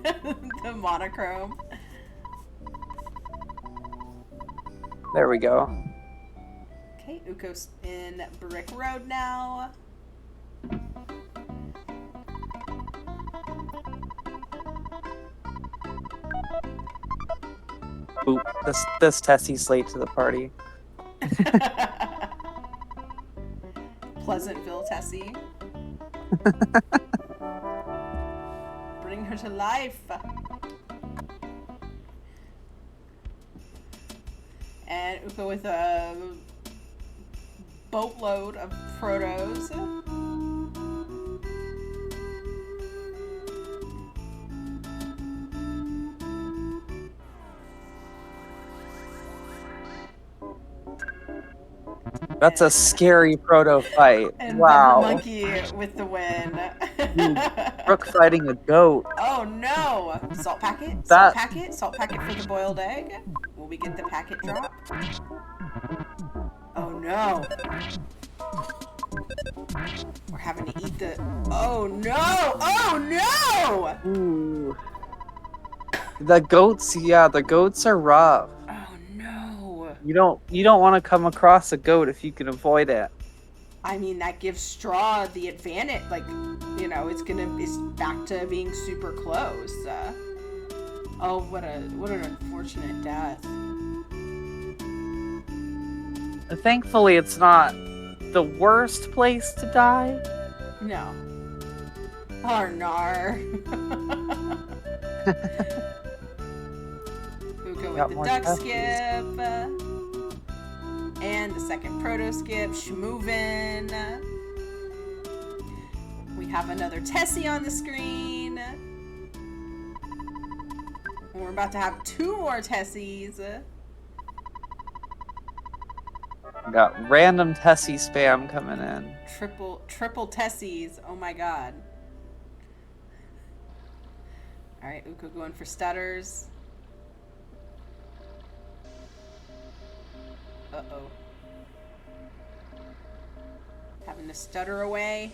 The monochrome. There we go. Okay, Uko's in Brick Road now. Ooh, this Tessie's late to the party. Pleasantville Tessie. Bring her to life. And Uko with a boatload of Protos. That's a scary proto fight. And Wow. Bubble Monkey with the win. Brooke fighting a goat. Oh no! Salt packet? That- Salt packet? Salt packet for the boiled egg? Will we get the packet drop? Oh no! We're having to eat the... Oh no! Oh no! Ooh. The goats, yeah, the goats are rough. Oh no! You don't want to come across a goat if you can avoid it. I mean, that gives Straw the advantage. Like, it's back to being super close. Oh, what an unfortunate death. Thankfully, it's not the worst place to die. No. Arnar. We'll go with the duck skip. And the second proto skip. Schmoovin. We have another Tessie on the screen. We're about to have 2 more Tessies. We got random Tessie spam coming in. Triple Tessies. Oh my god. Alright, Uko going for stutters. Uh-oh. Having to stutter away.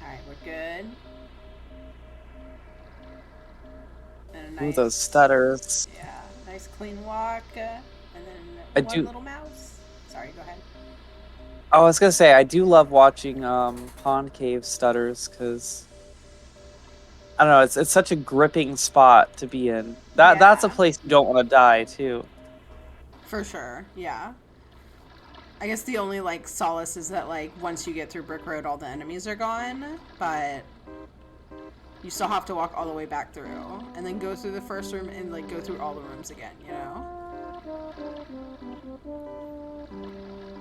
Alright, we're good. And a nice, Ooh, those stutters. Yeah, nice clean walk. And then one little mouse. Sorry, go ahead. I was gonna say, I do love watching Pond Cave stutters, because I don't know, it's such a gripping spot to be in. That's a place you don't want to die too. For sure, yeah. I guess the only like solace is that like once you get through Brick Road, all the enemies are gone, but you still have to walk all the way back through and then go through the first room and like go through all the rooms again, you know?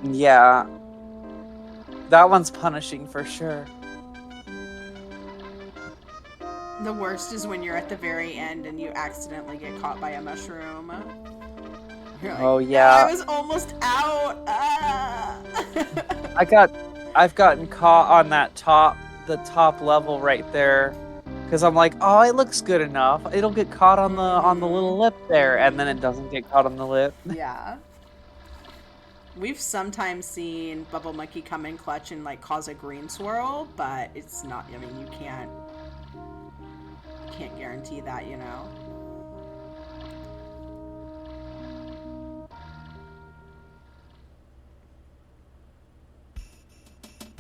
Yeah. That one's punishing for sure. The worst is when you're at the very end and you accidentally get caught by a mushroom. You're like, oh yeah. No, I was almost out. Ah. I've gotten caught on the top level right there, because I'm like, oh, it looks good enough. It'll get caught on the little lip there, and then it doesn't get caught on the lip. Yeah. We've sometimes seen Bubble Monkey come in clutch and like cause a green swirl, but it's not. I mean, you can't guarantee that, you know.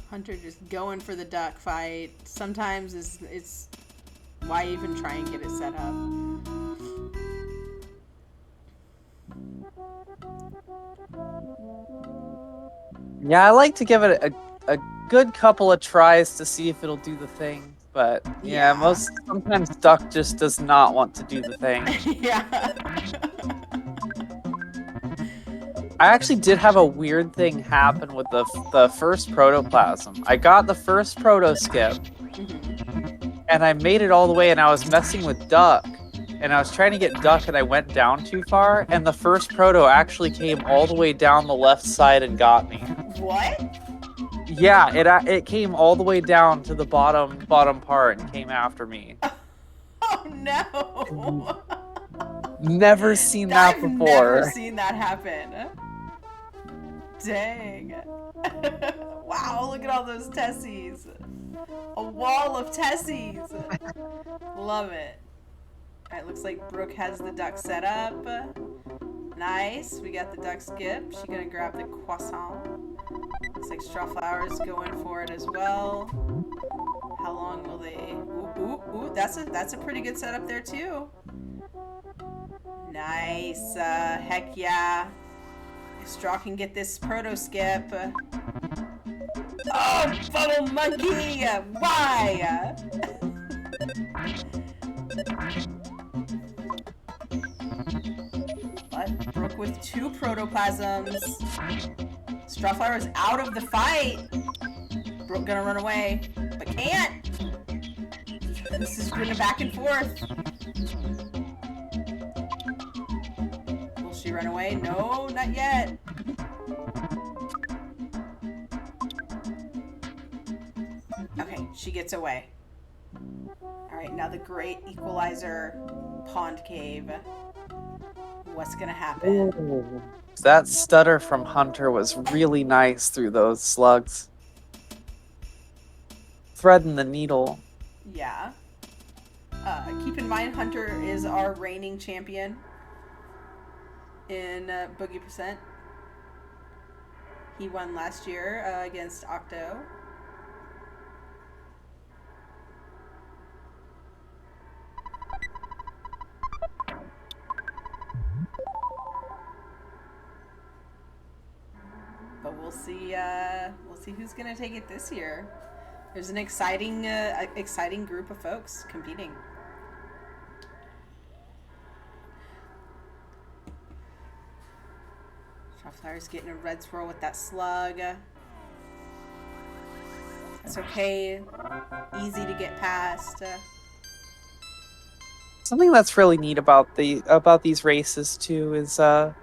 Hunter just going for the duck fight. Sometimes it's why even try and get it set up. Yeah, I like to give it a good couple of tries to see if it'll do the thing. But yeah, sometimes duck just does not want to do the thing. Yeah. I actually did have a weird thing happen with the first protoplasm. I got the first proto skip, and I made it all the way, and I was messing with duck, and I was trying to get duck, and I went down too far, and the first proto actually came all the way down the left side and got me. What? Yeah, it came all the way down to the bottom part and came after me. Oh no! Never seen that before. I've never seen that happen. Dang. Wow, look at all those Tessies. A wall of Tessies. Love it. Alright, looks like Brooke has the duck set up. Nice. We got the duck skip. She's gonna grab the croissant. Looks like strawflowers going for it as well. How long will they... Ooh, that's a pretty good setup there too. Nice. Heck yeah. If Straw can get this proto skip. Oh, Bubble Monkey! Why? But Brooke with 2 protoplasms. Strawflower's out of the fight. Brooke gonna run away, but can't. This is going back and forth. Will she run away? No, not yet. Okay, she gets away. Alright, now the great equalizer pond cave. What's gonna happen? Ooh. That stutter from Hunter was really nice through those slugs. Threading the needle. Yeah. Keep in mind, Hunter is our reigning champion in Boogie Percent. He won last year against Octo. But we'll see. We'll see who's gonna take it this year. There's an exciting group of folks competing. Strawflowers getting a red swirl with that slug. It's okay. Easy to get past. Something that's really neat about these races too is kind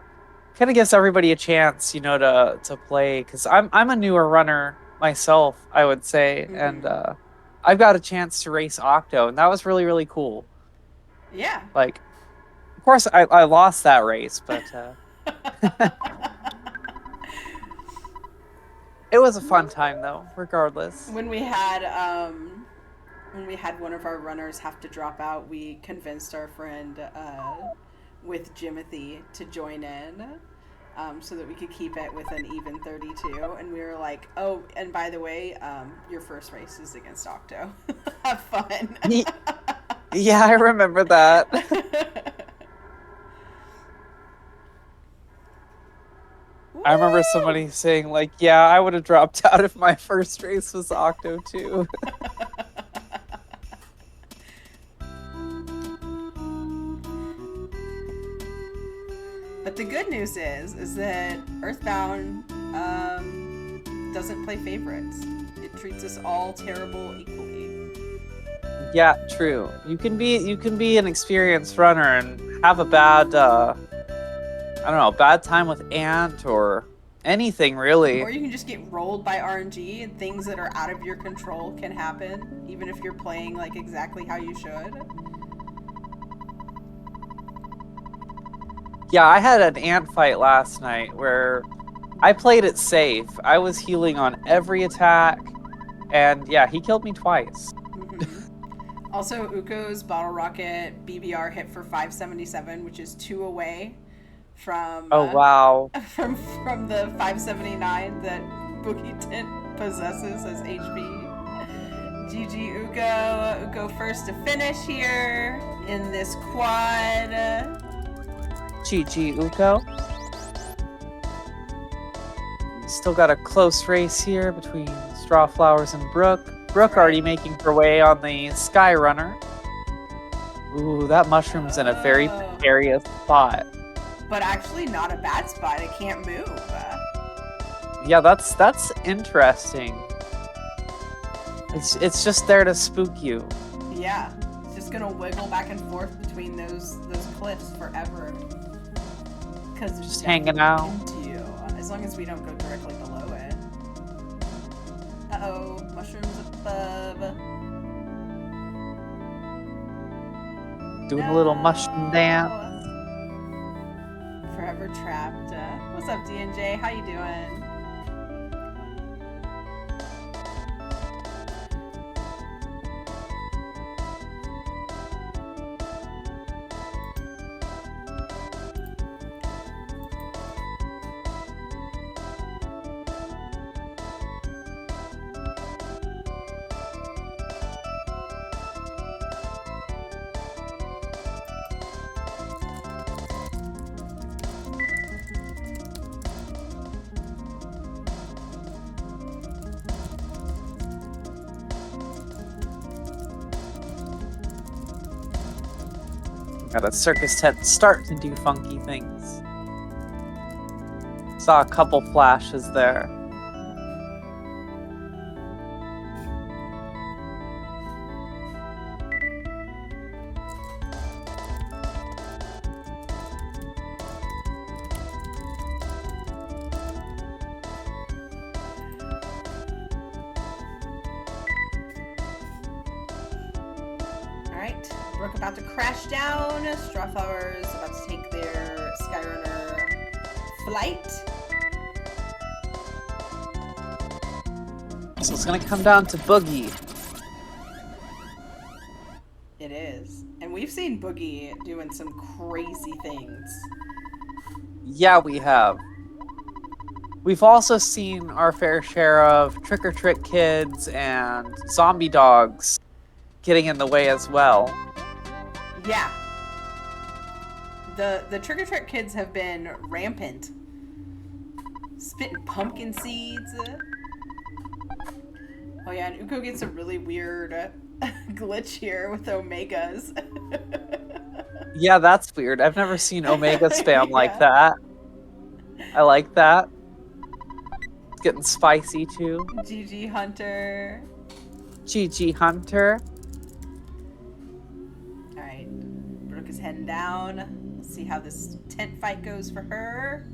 of gives everybody a chance, you know, to play. Because I'm a newer runner myself, I would say, and I've got a chance to race Octo, and that was really really cool. Yeah. Like, of course, I lost that race, but it was a fun time though, regardless. When we had one of our runners have to drop out, we convinced our friend with Jimothy to join in, so that we could keep it with an even 32. And we were like, oh, and by the way, your first race is against Octo. Have fun. Yeah, I remember that. I remember somebody saying, like, yeah, I would have dropped out if my first race was Octo too. But the good news is that Earthbound doesn't play favorites. It treats us all terrible equally. Yeah, true. You can be an experienced runner and have a bad I don't know, bad time with Ant or anything really. Or you can just get rolled by RNG and things that are out of your control can happen, even if you're playing like exactly how you should. Yeah, I had an Ant fight last night where I played it safe. I was healing on every attack, and yeah, he killed me twice. Also, Uko's Bottle Rocket BBR hit for 577, which is 2 away from wow, from the 579 that Boogey Tint possesses as HP. GG Uko. Uko first to finish here in this quad. GG Uko. Still got a close race here between Strawflowers and Brooke. Brooke already making her way on the Sky Runner. Ooh, that mushroom's in a very precarious spot. But actually not a bad spot. It can't move. Yeah, that's interesting. It's just there to spook you. Yeah, it's just gonna wiggle back and forth between those cliffs forever. Because just hanging out. Into you, as long as we don't go directly below it. Uh-oh, mushrooms above. Doing a little mushroom dance. Forever trapped. What's up, DNJ? How you doing? Got a circus tent start to do funky things. Saw a couple flashes there. Alright, Brooke about to crash down. Strawflowers about to take their Skyrunner flight. So it's gonna come down to Boogey. It is. we've seen Boogey doing some crazy things. Yeah, we have. We've also seen our fair share of trick-or-treat kids and zombie dogs getting in the way as well. Yeah. The trick-or-treat kids have been rampant. Spitting pumpkin seeds. Oh yeah, and Uko gets a really weird glitch here with omegas. Yeah, that's weird. I've never seen Omega spam like Yeah. that. I like that. It's getting spicy too. GG Hunter. GG Hunter. Alright. Brooke is heading down. Let's see how this tent fight goes for her.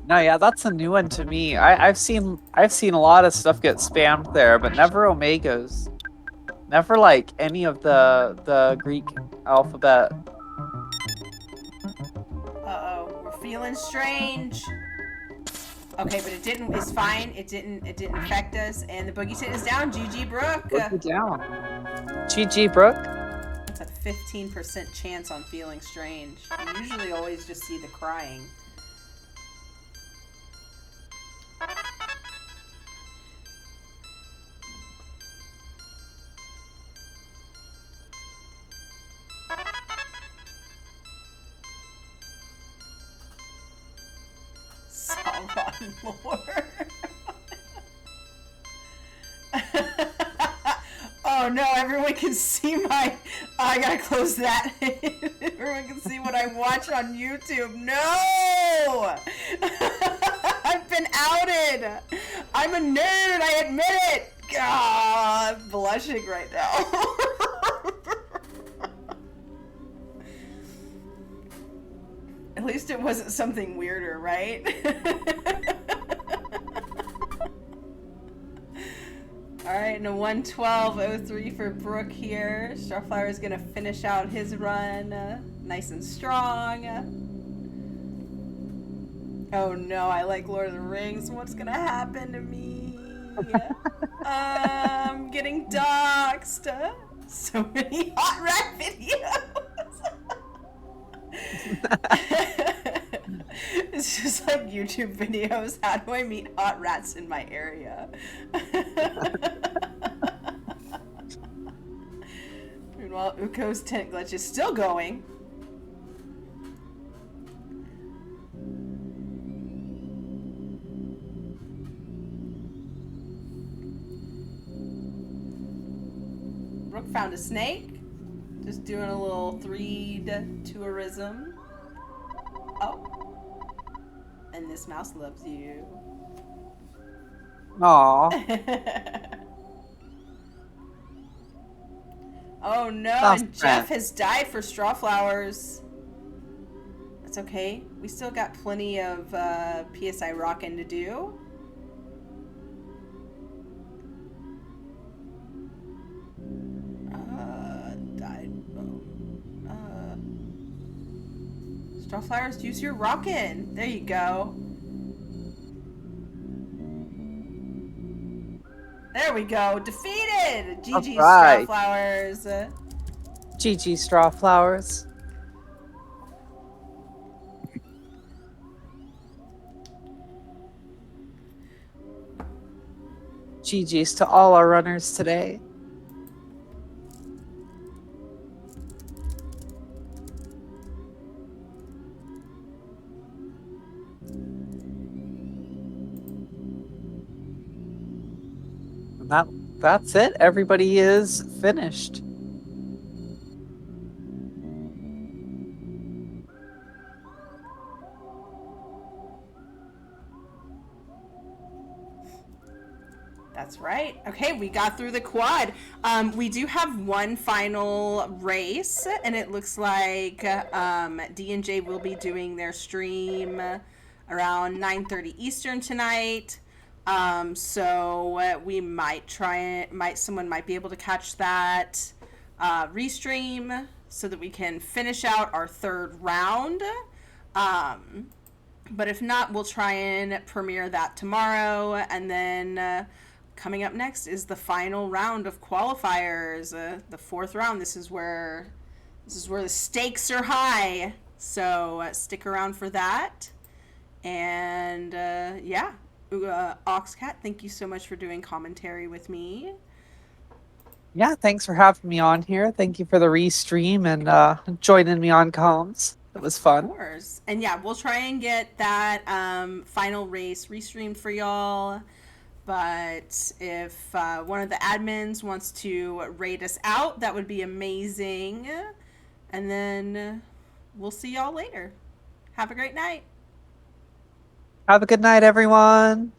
No, yeah, that's a new one to me. I've seen a lot of stuff get spammed there, but never Omegas. Never like any of the Greek alphabet. Uh-oh, we're feeling strange. Okay, but it didn't. It's fine. It didn't affect us. And the boogie tit is down. GG Brooke. Look it down. GG Brooke. It's a 15% chance on feeling strange. You usually always just see the crying. Sauron lore. Oh no, everyone can see my... Oh, I gotta close that. Everyone can see what I watch on YouTube. No! I've been outed. I'm a nerd, I admit it. God, I'm blushing right now. At least it wasn't something weirder, right? Alright, and a 112.03 for Brooke here. Strawflower is going to finish out his run nice and strong. Oh no, I like Lord of the Rings. What's going to happen to me? I'm getting doxxed. So many hot rat videos. It's just like YouTube videos. How do I meet hot rats in my area? Meanwhile, Uko's tent glitch is still going. Brooke found a snake. Just doing a little 3D tourism. Oh. And this mouse loves you. Aww. Oh no, That's and Jeff has died for strawflowers. That's okay. We still got plenty of PSI rockin' to do. Died. Strawflowers, use your rockin'. There you go. There we go. Defeated! GG Right. Strawflowers. GG Strawflowers. GG's to all our runners today. That's it. Everybody is finished. That's right. Okay, we got through the quad. We do have one final race, and it looks like D&J will be doing their stream around 9:30 Eastern tonight. So we might try it. Someone might be able to catch that. restream so that we can finish out our third round. Um, but if not, we'll try and premiere that tomorrow. And then coming up next is the final round of qualifiers, the fourth round. This is where the stakes are high. So stick around for that. And yeah, Oxcat, thank you so much for doing commentary with me. Yeah, thanks for having me on here. Thank you for the restream and joining me on comms. It was Of fun. course. And yeah, we'll try and get that final race restreamed for y'all. But if one of the admins wants to rate us out, that would be amazing. And then we'll see y'all later. Have a great night. Have a good night, everyone.